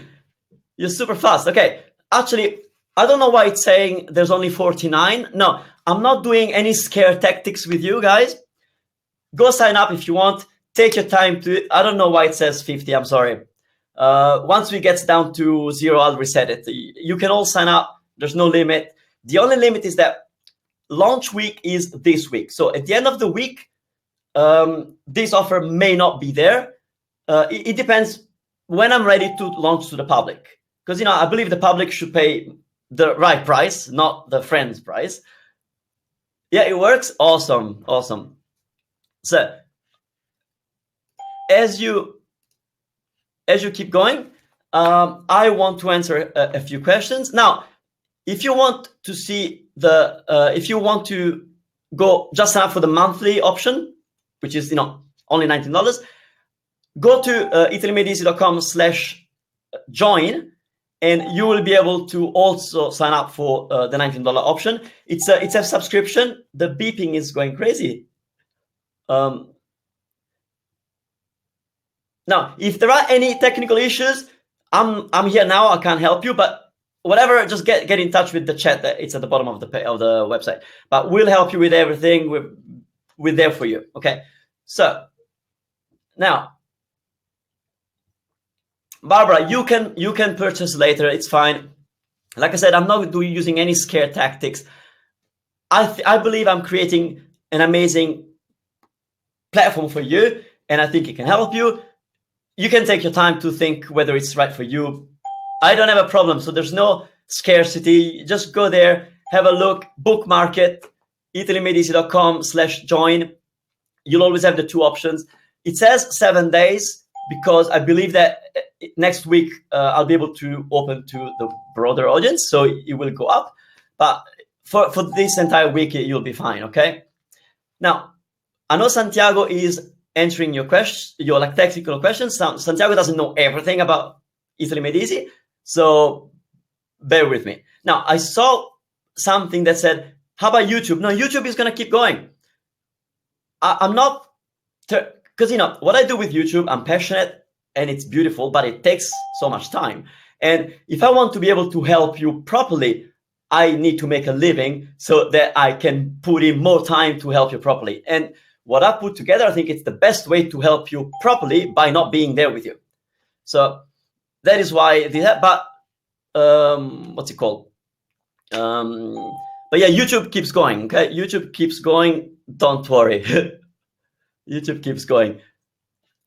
You're super fast. Okay. Actually, I don't know why it's saying there's only 49. No, I'm not doing any scare tactics with you guys. Go sign up if you want. Take your time to. I don't know why it says 50. I'm sorry. Once we get down to 0, I'll reset it. You can all sign up. There's no limit. The only limit is that launch week is this week. So at the end of the week, this offer may not be there. It depends when I'm ready to launch to the public. Because, I believe the public should pay the right price, not the friend's price. Yeah, it works. Awesome. Awesome. So as you keep going, I want to answer a few questions. Now, if you want to see if you want to go just sign up for the monthly option, which is, only $19, go to italimedici.com/join, and you will be able to also sign up for the $19 option. It's a subscription. The beeping is going crazy. Now, if there are any technical issues, I'm here now. I can't help you, but whatever, just get in touch with the chat. It's at the bottom of the website. But we'll help you with everything. We're there for you. Okay. So now, Barbara, you can purchase later. It's fine. Like I said, I'm not using any scare tactics. I believe I'm creating an amazing platform for you, and I think it can help you. You can take your time to think whether it's right for you. I don't have a problem, so there's no scarcity. Just go there, have a look, bookmark it, italimedici.com/join. You'll always have the two options. It says 7 days because I believe that next week I'll be able to open to the broader audience, so it will go up. But for this entire week, you'll be fine, okay? Now, I know Santiago is answering your questions, your technical questions. Santiago doesn't know everything about Italy Medici, so bear with me. Now, I saw something that said, how about YouTube? No, YouTube is going to keep going. I'm not, because what I do with YouTube, I'm passionate and it's beautiful, but it takes so much time. And if I want to be able to help you properly, I need to make a living so that I can put in more time to help you properly. And what I put together, I think it's the best way to help you properly by not being there with you. So that is why but what's it called? But yeah, YouTube keeps going. Okay, YouTube keeps going. Don't worry. YouTube keeps going.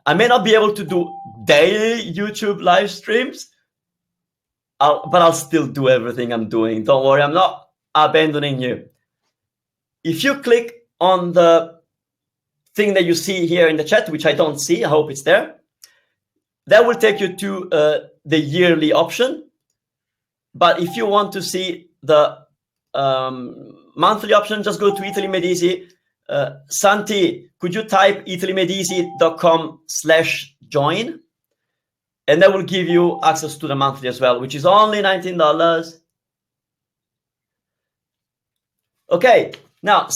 I may not be able to do daily YouTube live streams, but I'll still do everything I'm doing. Don't worry, I'm not abandoning you. If you click on the thing that you see here in the chat, which I don't see, I hope it's there, that will take you to the yearly option. But if you want to see the monthly option, just go to Italy Medici. Santi, could you type italimedici.com/join? And that will give you access to the monthly as well, which is only $19. Okay, now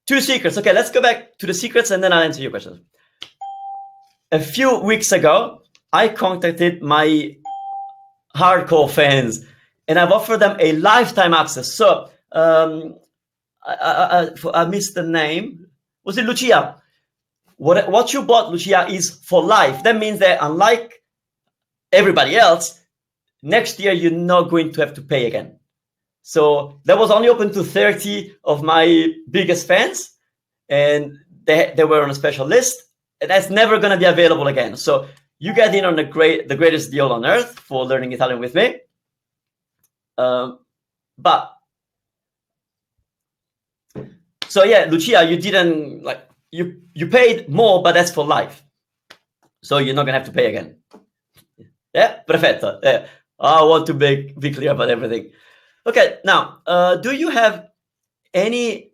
two secrets. Okay, let's go back to the secrets and then I'll answer your questions. A few weeks ago, I contacted my hardcore fans and I've offered them a lifetime access. So I missed the name. Was it Lucia? What you bought, Lucia, is for life. That means that unlike everybody else, next year you're not going to have to pay again. So that was only open to 30 of my biggest fans, and they were on a special list, and that's never going to be available again. So you get in on the greatest deal on earth for learning Italian with me. But so yeah, Lucia, you didn't like you paid more, but that's for life. So you're not gonna have to pay again. Yeah, perfetto. Yeah. I want to be clear about everything. Okay, now do you have any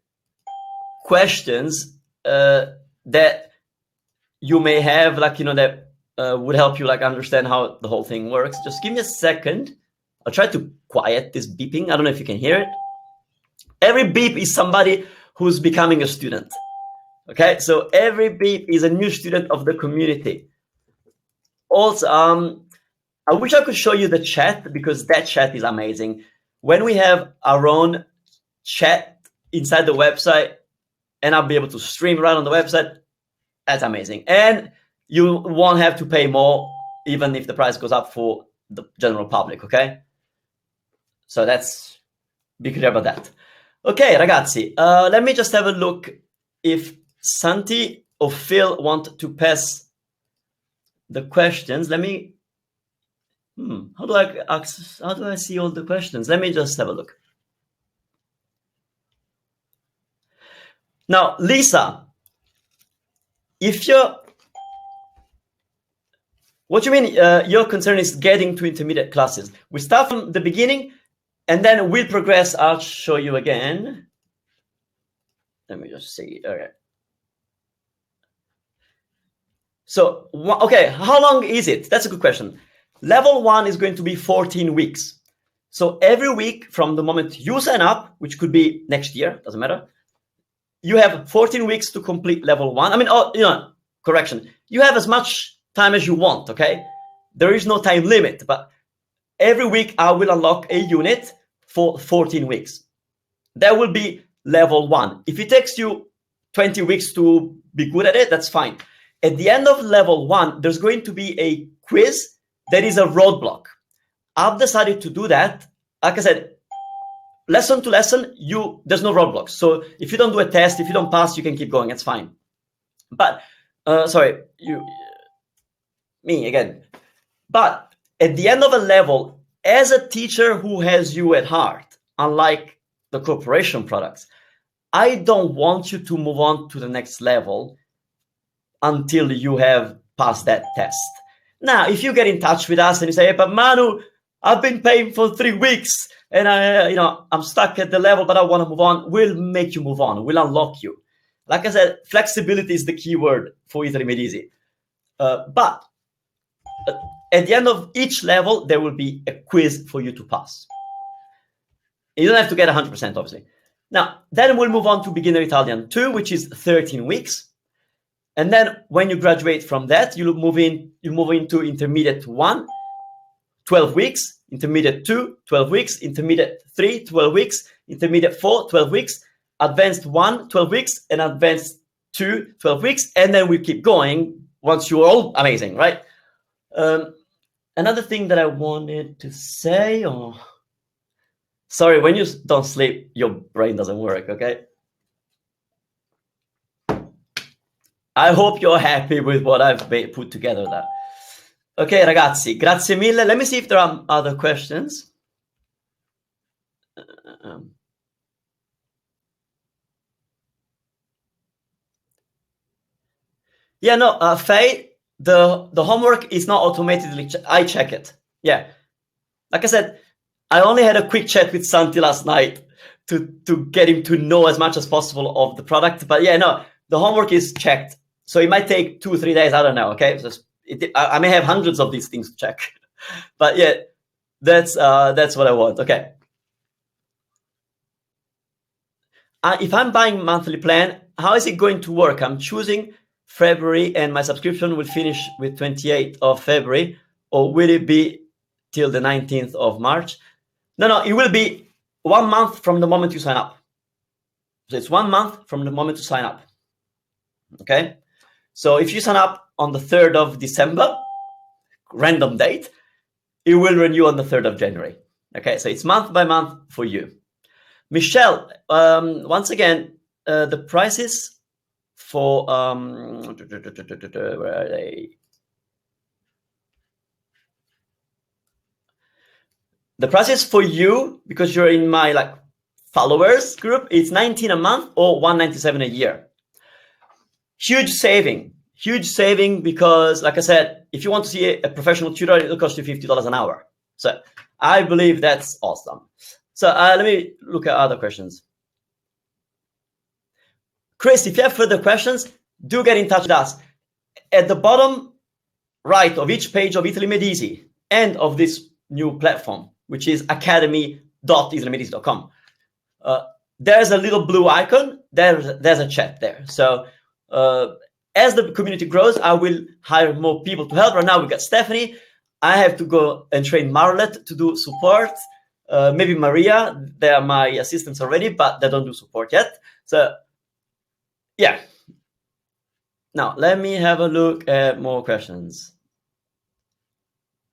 questions that you may have, like, you know, that would help you like understand how the whole thing works? Just give me a second. I'll try to quiet this beeping. I don't know if you can hear it. Every beep is somebody who's becoming a student. Okay, so every beep is a new student of the community. Also, I wish I could show you the chat, because that chat is amazing. When we have our own chat inside the website, and I'll be able to stream right on the website, that's amazing. And you won't have to pay more, even if the price goes up for the general public, okay? So that's, be clear about that. Okay, ragazzi, let me just have a look if Santi or Phil want to pass the questions. Let me, how do I see all the questions? Let me just have a look. Now, Lisa, if you're, what you mean, your concern is getting to intermediate classes. We start from the beginning, and then we'll progress. I'll show you again. Let me just see. Okay. So, okay, how long is it? That's a good question. Level 1 is going to be 14 weeks. So every week from the moment you sign up, which could be next year, doesn't matter, you have 14 weeks to complete level 1. I mean, correction. You have as much time as you want, okay? There is no time limit, but every week I will unlock a unit for 14 weeks. That will be level 1. If it takes you 20 weeks to be good at it, that's fine. At the end of level 1, there's going to be a quiz that is a roadblock. I've decided to do that. Like I said, lesson to lesson, there's no roadblocks. So if you don't do a test, if you don't pass, you can keep going. It's fine. But sorry, me again. But at the end of a level, as a teacher who has you at heart, unlike the corporation products, I don't want you to move on to the next level until you have passed that test. Now, if you get in touch with us and you say, hey, but Manu, I've been paying for 3 weeks and I'm stuck at the level, but I want to move on, we'll make you move on. We'll unlock you. Like I said, flexibility is the key word for Italy Made Easy. But at the end of each level, there will be a quiz for you to pass. You don't have to get 100%, obviously. Now, then we'll move on to Beginner Italian 2, which is 13 weeks. And then when you graduate from that, you move into Intermediate 1, 12 weeks, Intermediate 2, 12 weeks, Intermediate 3, 12 weeks, Intermediate 4, 12 weeks, Advanced 1, 12 weeks, and Advanced 2, 12 weeks. And then we keep going once you're all amazing, right? Another thing that I wanted to say, sorry, when you don't sleep, your brain doesn't work, okay? I hope you're happy with what I've put together there. Okay, ragazzi, grazie mille. Let me see if there are other questions. Yeah, no, Faye, the homework is not automatically, I check it. Yeah. Like I said, I only had a quick chat with Santi last night to get him to know as much as possible of the product. But yeah, no, the homework is checked. So it might take 2 or 3 days. I don't know. Okay, I may have hundreds of these things to check, but yeah, that's what I want. Okay. If I'm buying monthly plan, how is it going to work? I'm choosing February, and my subscription will finish with 28th of February, or will it be till the 19th of March? No, it will be 1 month from the moment you sign up. So it's 1 month from the moment you sign up. Okay. So if you sign up on the 3rd of December, random date, it will renew on the 3rd of January. Okay, so it's month by month for you. Michelle, once again, the prices for where are they? The prices for you, because you're in my like followers group, it's 19 a month or 197 a year. Huge saving because, like I said, if you want to see a professional tutor, it'll cost you $50 an hour. So I believe that's awesome. So let me look at other questions. Chris, if you have further questions, do get in touch with us. At the bottom right of each page of Italy Made Easy and of this new platform, which is academy.italymadeeasy.com, there's a little blue icon. There's a chat there. So as the community grows, I will hire more people to help. Right now, we got Stephanie. I have to go and train Marlet to do support. Maybe Maria. They are my assistants already, but they don't do support yet. So yeah. Now, let me have a look at more questions.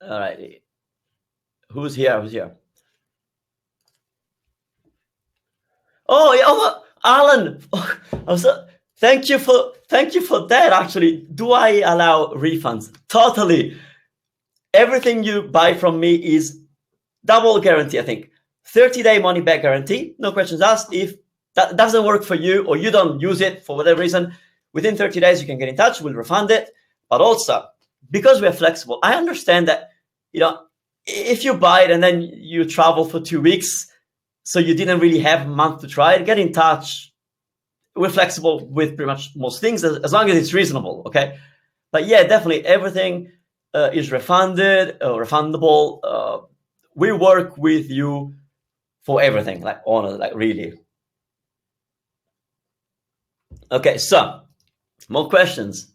All righty. Who's here? Oh, yeah, Alan. Oh, thank you for that. Actually, do I allow refunds? Totally. Everything you buy from me is double guarantee. I think 30-day money back guarantee. No questions asked. If that doesn't work for you or you don't use it for whatever reason, within 30 days you can get in touch. We'll refund it. But also, because we're flexible, I understand that if you buy it and then you travel for 2 weeks, so you didn't really have a month to try it, get in touch. We're flexible with pretty much most things as long as it's reasonable, okay? But yeah, definitely everything is refunded or refundable. We work with you for everything, like really. Okay, so more questions.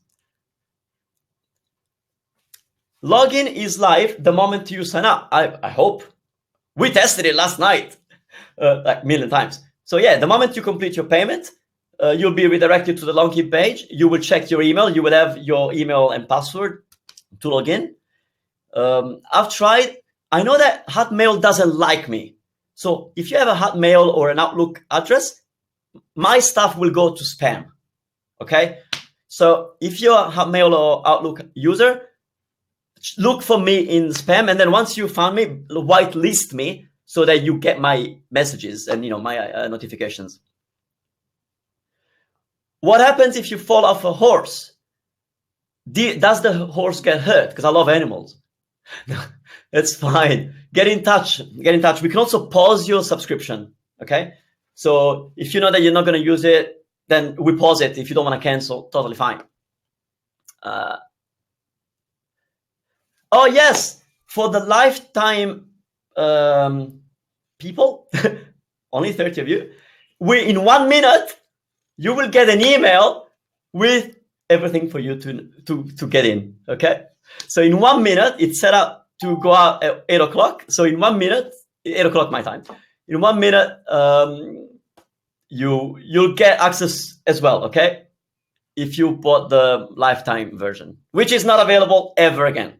Login is live the moment you sign up. I hope. We tested it last night, like a million times. So yeah, the moment you complete your payment, you'll be redirected to the login page. You will check your email. You will have your email and password to log in. I've tried. I know that Hotmail doesn't like me. So if you have a Hotmail or an Outlook address, my stuff will go to spam. Okay? So if you're a Hotmail or Outlook user, look for me in spam, and then once you found me, whitelist me so that you get my messages and my notifications. What happens if you fall off a horse? Does the horse get hurt? Because I love animals. It's fine. Get in touch. We can also pause your subscription. Okay. So if you know that you're not going to use it, then we pause it. If you don't want to cancel, totally fine. Oh yes, for the lifetime people, only 30 of you. In 1 minute, you will get an email with everything for you to get in. Okay. So in 1 minute, it's set up to go out at 8 o'clock. So in 1 minute, 8 o'clock my time. In 1 minute, you'll get access as well. Okay, if you bought the lifetime version, which is not available ever again.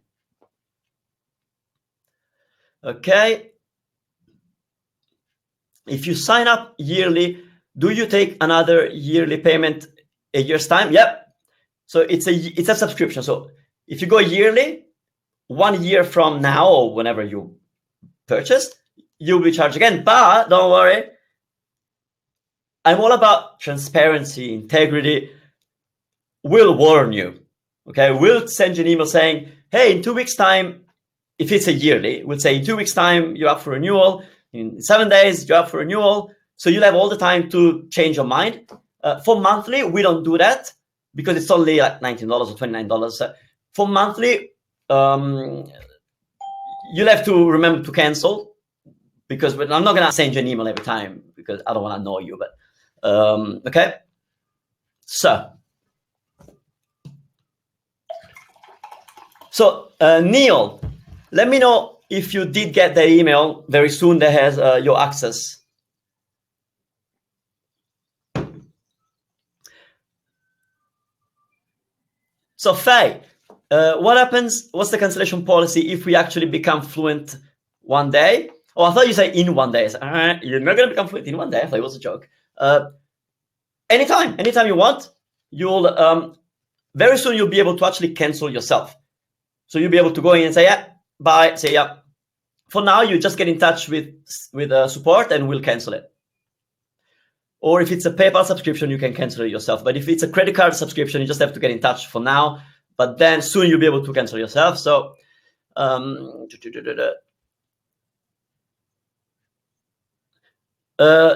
Okay. If you sign up yearly, do you take another yearly payment a year's time? Yep. So it's a subscription. So if you go yearly, 1 year from now or whenever you purchase, you'll be charged again. But don't worry, I'm all about transparency, integrity. We'll warn you. Okay, we'll send you an email saying, hey, in 2 weeks' time, if it's a yearly, we'll say in 2 weeks' time, you're up for renewal. In 7 days, you're up for renewal. So you'll have all the time to change your mind. For monthly, we don't do that because it's only like $19 or $29. For monthly, you'll have to remember to cancel because I'm not going to send you an email every time because I don't want to annoy you. But okay. So Neil, let me know if you did get the email very soon that has your access. So Faye, What happens? What's the cancellation policy if we actually become fluent one day? Oh, I thought you said in one day. You're not going to become fluent in one day. I thought it was a joke. Anytime you want, you'll very soon you'll be able to actually cancel yourself. So you'll be able to go in and say, yeah, bye, say yeah. For now, you just get in touch with support and we'll cancel it. Or if it's a PayPal subscription, you can cancel it yourself. But if it's a credit card subscription, you just have to get in touch for now. But then soon you'll be able to cancel yourself. So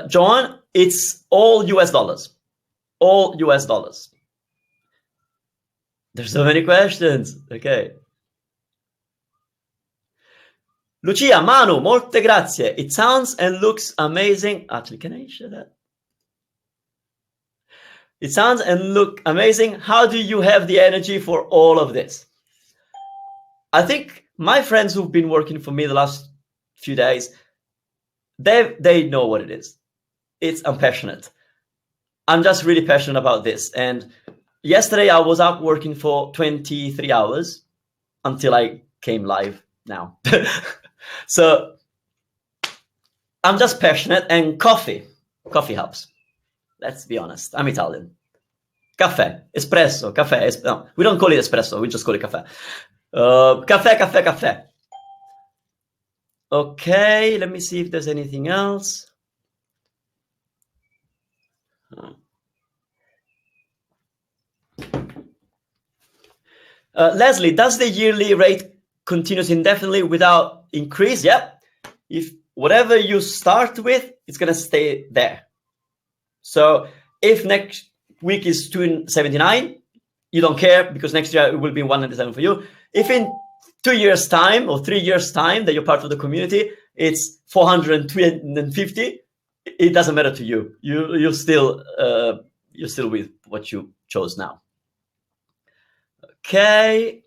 John, it's all US dollars. All US dollars. There's so many questions. Okay. Lucia, Manu, molte grazie. It sounds and looks amazing. Actually, can I share that? It sounds and look amazing. How do you have the energy for all of this? I think my friends who've been working for me the last few days, they know what it is. I'm passionate. I'm just really passionate about this. And yesterday I was up working for 23 hours until I came live now. So I'm just passionate, and coffee helps. Let's be honest. I'm Italian. Caffè, espresso, caffè. No, we don't call it espresso. We just call it caffè. Caffè. Okay, let me see if there's anything else. Leslie, does the yearly rate continues indefinitely without increase? Yeah. If whatever you start with, it's going to stay there. So if next week is 279, you don't care because next year it will be 197 for you. If in 2 years' time or 3 years' time that you're part of the community, it's 450, it doesn't matter to you. You're still with what you chose now. Okay.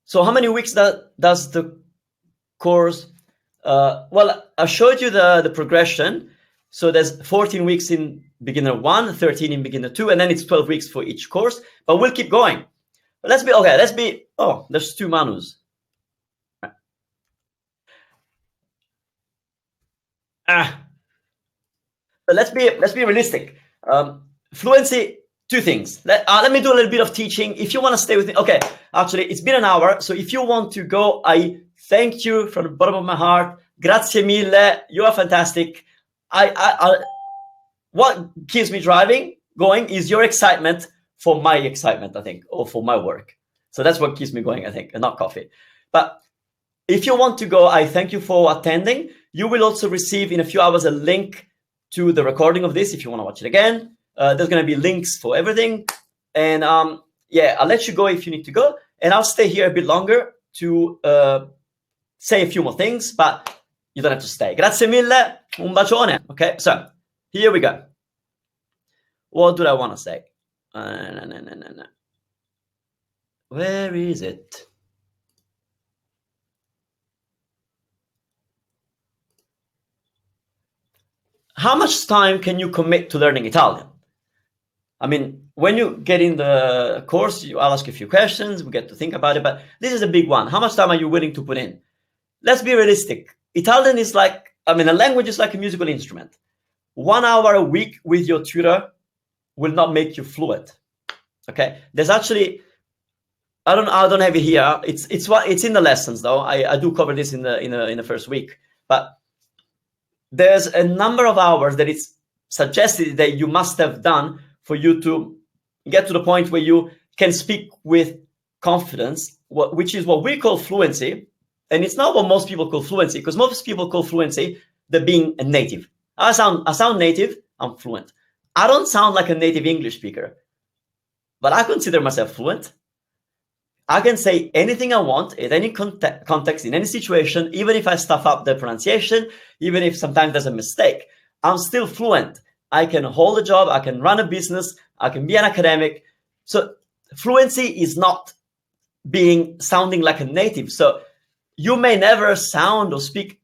So how many weeks does the course? Well, I showed you the progression. So there's 14 weeks in beginner 1, 13 in beginner 2, and then it's 12 weeks for each course. But we'll keep going. But oh, there's 2 Manus. But let's be realistic. Fluency, 2 things. Let me do a little bit of teaching. If you want to stay with me, okay. Actually, it's been an hour. So if you want to go, I thank you from the bottom of my heart. Grazie mille. You are fantastic. What keeps me going is your excitement for my excitement, I think, or for my work. So that's what keeps me going, I think, and not coffee. But if you want to go, I thank you for attending. You will also receive in a few hours a link to the recording of this if you want to watch it again. There's going to be links for everything. And yeah, I'll let you go if you need to go. And I'll stay here a bit longer to say a few more things, but you don't have to stay. Grazie mille. Un bacione. Okay, so here we go. What do I want to say? Where is it? How much time can you commit to learning Italian? I mean, when you get in the course, I'll ask you a few questions. We get to think about it, but this is a big one. How much time are you willing to put in? Let's be realistic. Italian is like, a language is like a musical instrument. 1 hour a week with your tutor will not make you fluent. Okay, there's actually, I don't have it here. It's in the lessons though. I do cover this in the first week, but there's a number of hours that it's suggested that you must have done for you to get to the point where you can speak with confidence, which is what we call fluency. And it's not what most people call fluency, because most people call fluency the being a native. I sound native, I'm fluent. I don't sound like a native English speaker, but I consider myself fluent. I can say anything I want in any context, in any situation, even if I stuff up the pronunciation, even if sometimes there's a mistake, I'm still fluent. I can hold a job, I can run a business, I can be an academic. So fluency is not sounding like a native. So you may never sound or speak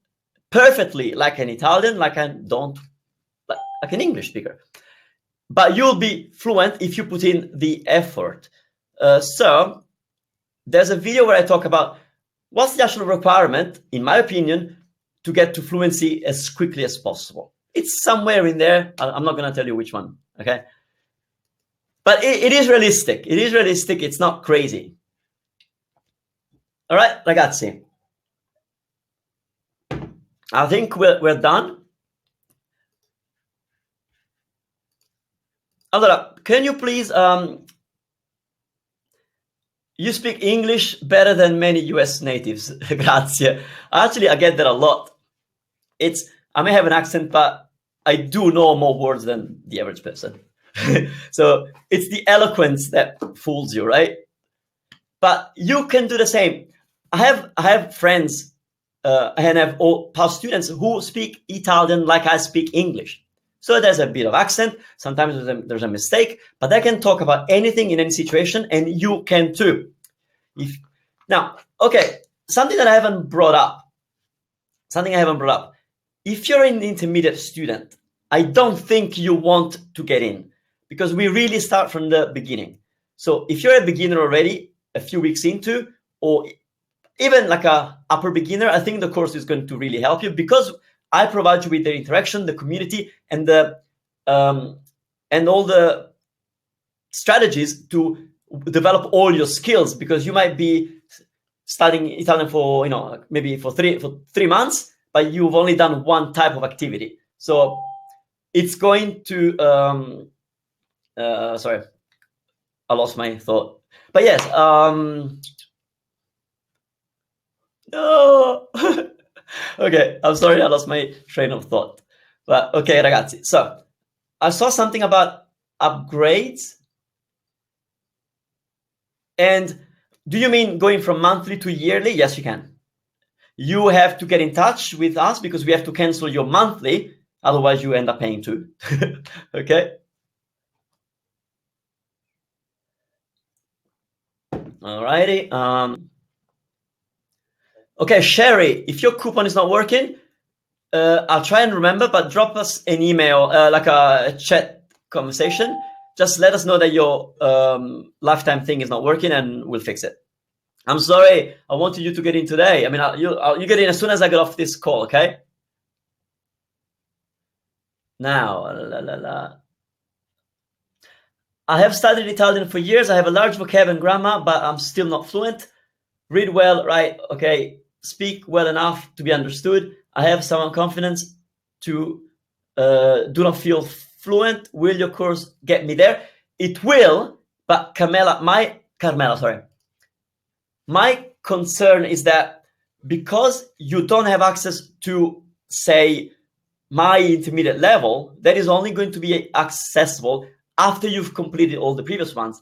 perfectly like an Italian, like I don't like an English speaker. But you'll be fluent if you put in the effort. So there's a video where I talk about what's the actual requirement, in my opinion, to get to fluency as quickly as possible. It's somewhere in there. I'm not going to tell you which one, okay? But it is realistic. It is realistic. It's not crazy. All right, ragazzi. I think we're done. Allora, can you please, you speak English better than many US natives. Grazie. Actually, I get that a lot. I may have an accent, but I do know more words than the average person. So it's the eloquence that fools you, right? But you can do the same. I have friends and I have past students who speak Italian like I speak English. So there's a bit of accent. Sometimes there's a mistake, but they can talk about anything in any situation, and you can too. Now, okay, something that I haven't brought up. If you're an intermediate student, I don't think you want to get in, because we really start from the beginning. So if you're a beginner already, a few weeks into, or even like a upper beginner, I think the course is going to really help you, because I provide you with the interaction, the community, and the and all the strategies to develop all your skills, because you might be studying Italian for maybe for three months, but you've only done one type of activity. So it's going to sorry, I lost my thought. But yes, no. Okay, I'm sorry, I lost my train of thought. But okay, ragazzi. So I saw something about upgrades. And do you mean going from monthly to yearly? Yes, you can. You have to get in touch with us, because we have to cancel your monthly. Otherwise, you end up paying too. Okay. Alrighty. Okay, Sherry, if your coupon is not working, I'll try and remember, but drop us an email, like a chat conversation. Just let us know that your lifetime thing is not working, and we'll fix it. I'm sorry, I wanted you to get in today. I mean, you get in as soon as I get off this call, okay? Now, I have studied Italian for years. I have a large vocab and grammar, but I'm still not fluent. Read well, right? Okay. Speak well enough to be understood. I have some confidence to do not feel fluent. Will your course get me there? It will, but my concern is that because you don't have access to, say, my intermediate level, that is only going to be accessible after you've completed all the previous ones.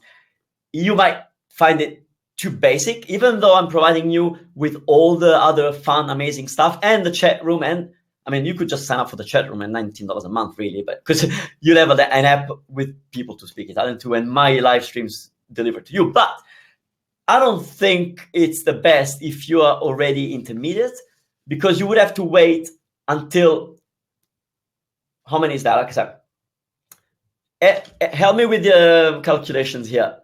You might find it too basic, even though I'm providing you with all the other fun, amazing stuff and the chat room. And I mean, you could just sign up for the chat room at $19 a month, really, but because you'll have an app with people to speak Italian to, and my live streams delivered to you. But I don't think it's the best if you are already intermediate, because you would have to wait until, how many is that? Like I said, help me with the calculations here.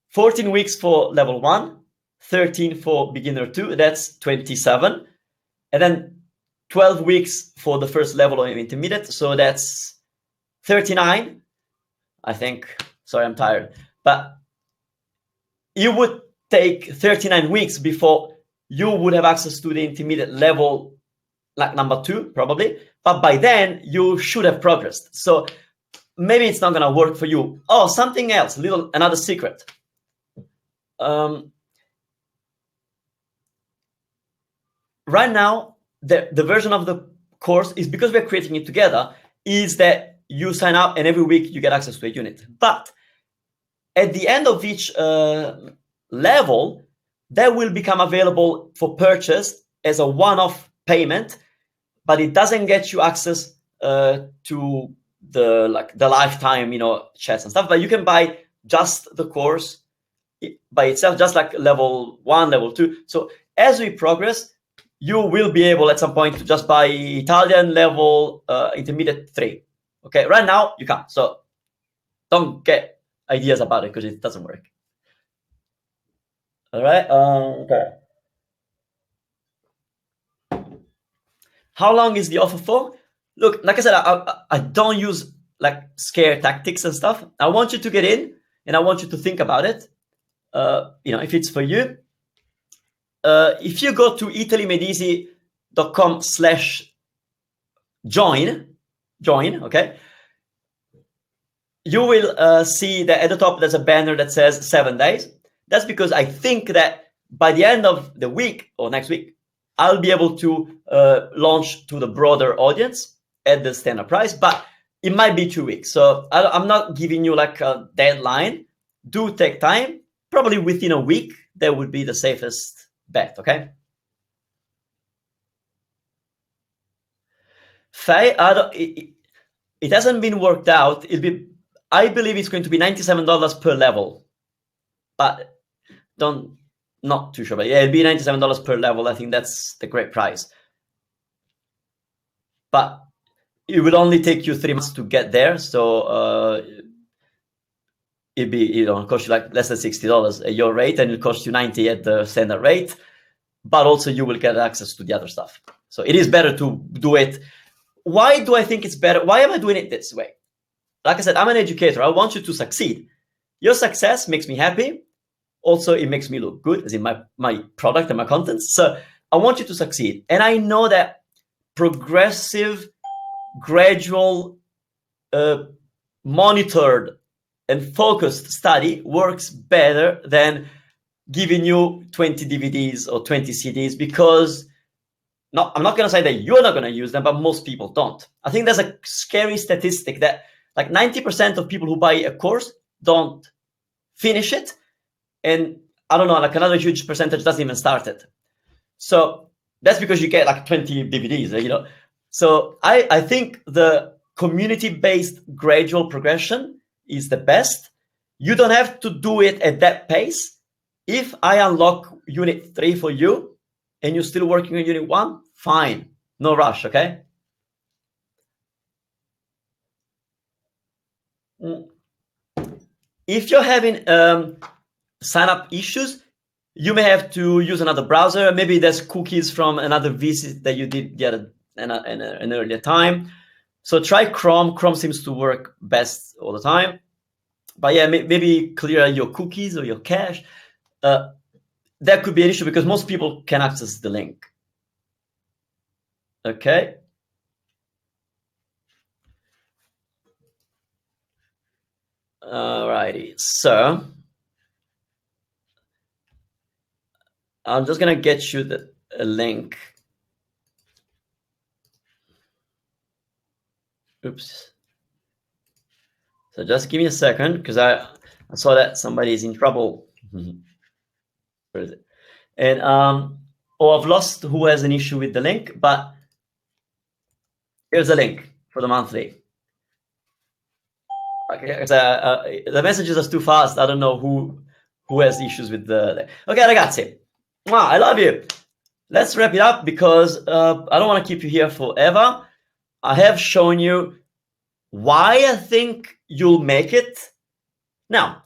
14 weeks for level 1, 13 for beginner 2, that's 27. And then 12 weeks for the first level of intermediate, so that's 39, I think. Sorry, I'm tired. But you would take 39 weeks before you would have access to the intermediate level, like number 2, probably. But by then, you should have progressed. So maybe it's not going to work for you. Oh, something else, another secret. Right now, the version of the course is, because we're creating it together, is that you sign up and every week you get access to a unit. But at the end of each level, that will become available for purchase as a one-off payment, but it doesn't get you access to the lifetime, chats and stuff. But you can buy just the course by itself, just like level 1, level 2. So as we progress, you will be able at some point to just buy Italian level intermediate 3. Okay, right now you can't. So don't get ideas about it because it doesn't work. All right. Okay. How long is the offer for? Look, like I said, I don't use like scare tactics and stuff. I want you to get in, and I want you to think about it. If it's for you. If you go to italymadeeasy.com/join, okay, you will see that at the top there's a banner that says 7 days. That's because I think that by the end of the week or next week, I'll be able to launch to the broader audience at the standard price, but it might be 2 weeks. So I'm not giving you like a deadline. Do take time. Probably within a week, that would be the safest bet, okay? Faye, it hasn't been worked out. I believe it's going to be $97 per level, but not too sure. But yeah, it'll be $97 per level. I think that's the great price. But it will only take you 3 months to get there, so it'd be cost you like less than $60 at your rate, and it'll cost you $90 at the standard rate. But also you will get access to the other stuff. So it is better to do it. Why do I think it's better? Why am I doing it this way? Like I said, I'm an educator. I want you to succeed. Your success makes me happy. Also, it makes me look good, as in my product and my content. So I want you to succeed. And I know that progressive, gradual, monitored, and focused study works better than giving you 20 DVDs or 20 CDs, because I'm not going to say that you're not going to use them, but most people don't. I think there's a scary statistic that like 90% of people who buy a course don't finish it. And I don't know, like another huge percentage doesn't even start it. So that's because you get like 20 DVDs, So I think the community-based gradual progression is the best. You don't have to do it at that pace. If I unlock unit 3 for you and you're still working on unit 1, fine. No rush, okay? If you're having sign-up issues, you may have to use another browser. Maybe there's cookies from another visit that you did an earlier time. So try Chrome. Chrome seems to work best all the time. But yeah, maybe clear your cookies or your cache. That could be an issue because most people can access the link. Okay. Alrighty. So I'm just gonna get you a link. Oops. So just give me a second, because I saw that somebody is in trouble. Where is it? And I've lost who has an issue with the link, but here's the link for the monthly. Okay, the messages are too fast. I don't know who has issues with the. Okay, ragazzi, I love you. Let's wrap it up because I don't want to keep you here forever. I have shown you why I think you'll make it. Now,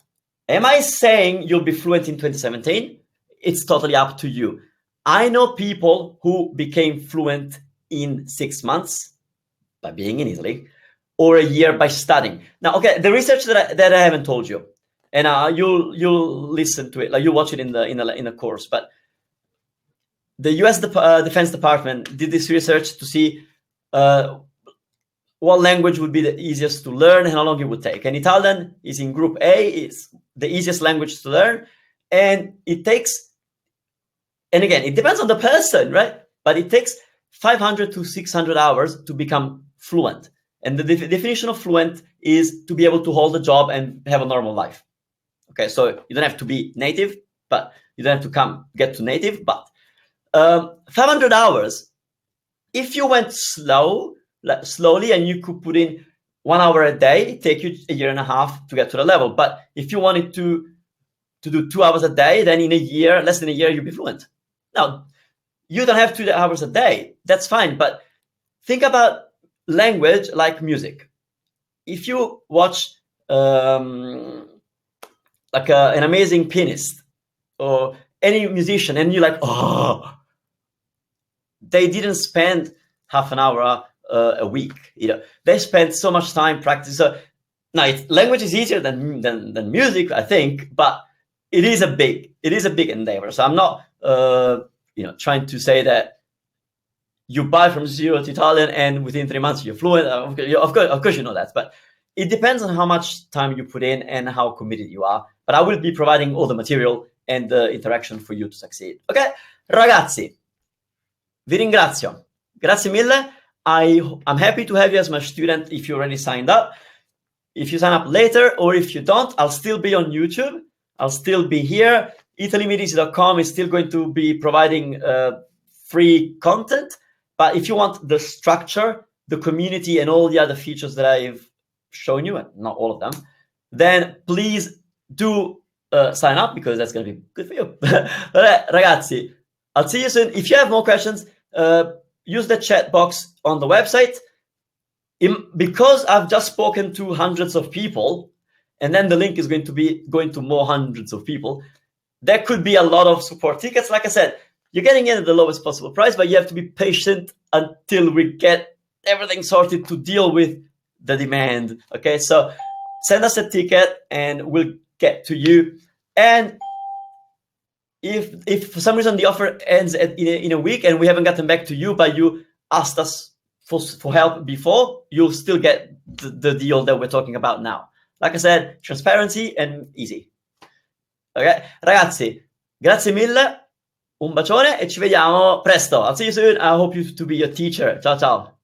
am I saying you'll be fluent in 2017? It's totally up to you. I know people who became fluent in 6 months by being in Italy, or a year by studying. Now, okay, the research that I haven't told you, and you'll listen to it, like you watch it in the course. But the U.S. Defense Department did this research to see what language would be the easiest to learn and how long it would take. And Italian is in group A, it's the easiest language to learn, and it takes, and again, it depends on the person, right? But it takes 500 to 600 hours to become fluent. And the definition of fluent is to be able to hold a job and have a normal life. Okay, so you don't have to be native, but you don't have to get to native, but 500 hours, if you went slowly and you could put in 1 hour a day, it take you a year and a half to get to the level. But if you wanted to do 2 hours a day, then in a year, less than a year, you'll be fluent. Now, you don't have 2 hours a day. That's fine. But think about language like music. If you watch like an amazing pianist or any musician, and you're like, oh, they didn't spend half an hour a week. They spent so much time practicing. So now, language is easier than music, I think, but it is a big endeavor. So I'm not trying to say that you buy from zero to Italian and within 3 months you're fluent. Of course you know that, but it depends on how much time you put in and how committed you are. But I will be providing all the material and the interaction for you to succeed. Ok? Ragazzi, vi ringrazio. Grazie mille. I'm happy to have you as my student if you already signed up. If you sign up later, or if you don't, I'll still be on YouTube. I'll still be here. ItalyMedici.com is still going to be providing free content. But if you want the structure, the community, and all the other features that I've shown you, and not all of them, then please do sign up, because that's going to be good for you. Ragazzi, I'll see you soon. If you have more questions, use the chat box on the website. Because I've just spoken to hundreds of people, and then the link is going to be going to more hundreds of people, there could be a lot of support tickets. Like I said, you're getting in at the lowest possible price, but you have to be patient until we get everything sorted to deal with the demand. Okay, so send us a ticket and we'll get to you. And if for some reason the offer ends in a week and we haven't gotten back to you, but you asked us for help before, you'll still get the deal that we're talking about now. Like I said, transparency and easy. Ok, ragazzi, grazie mille, un bacione e ci vediamo presto. I'll see you soon. I hope you to be your teacher. Ciao ciao.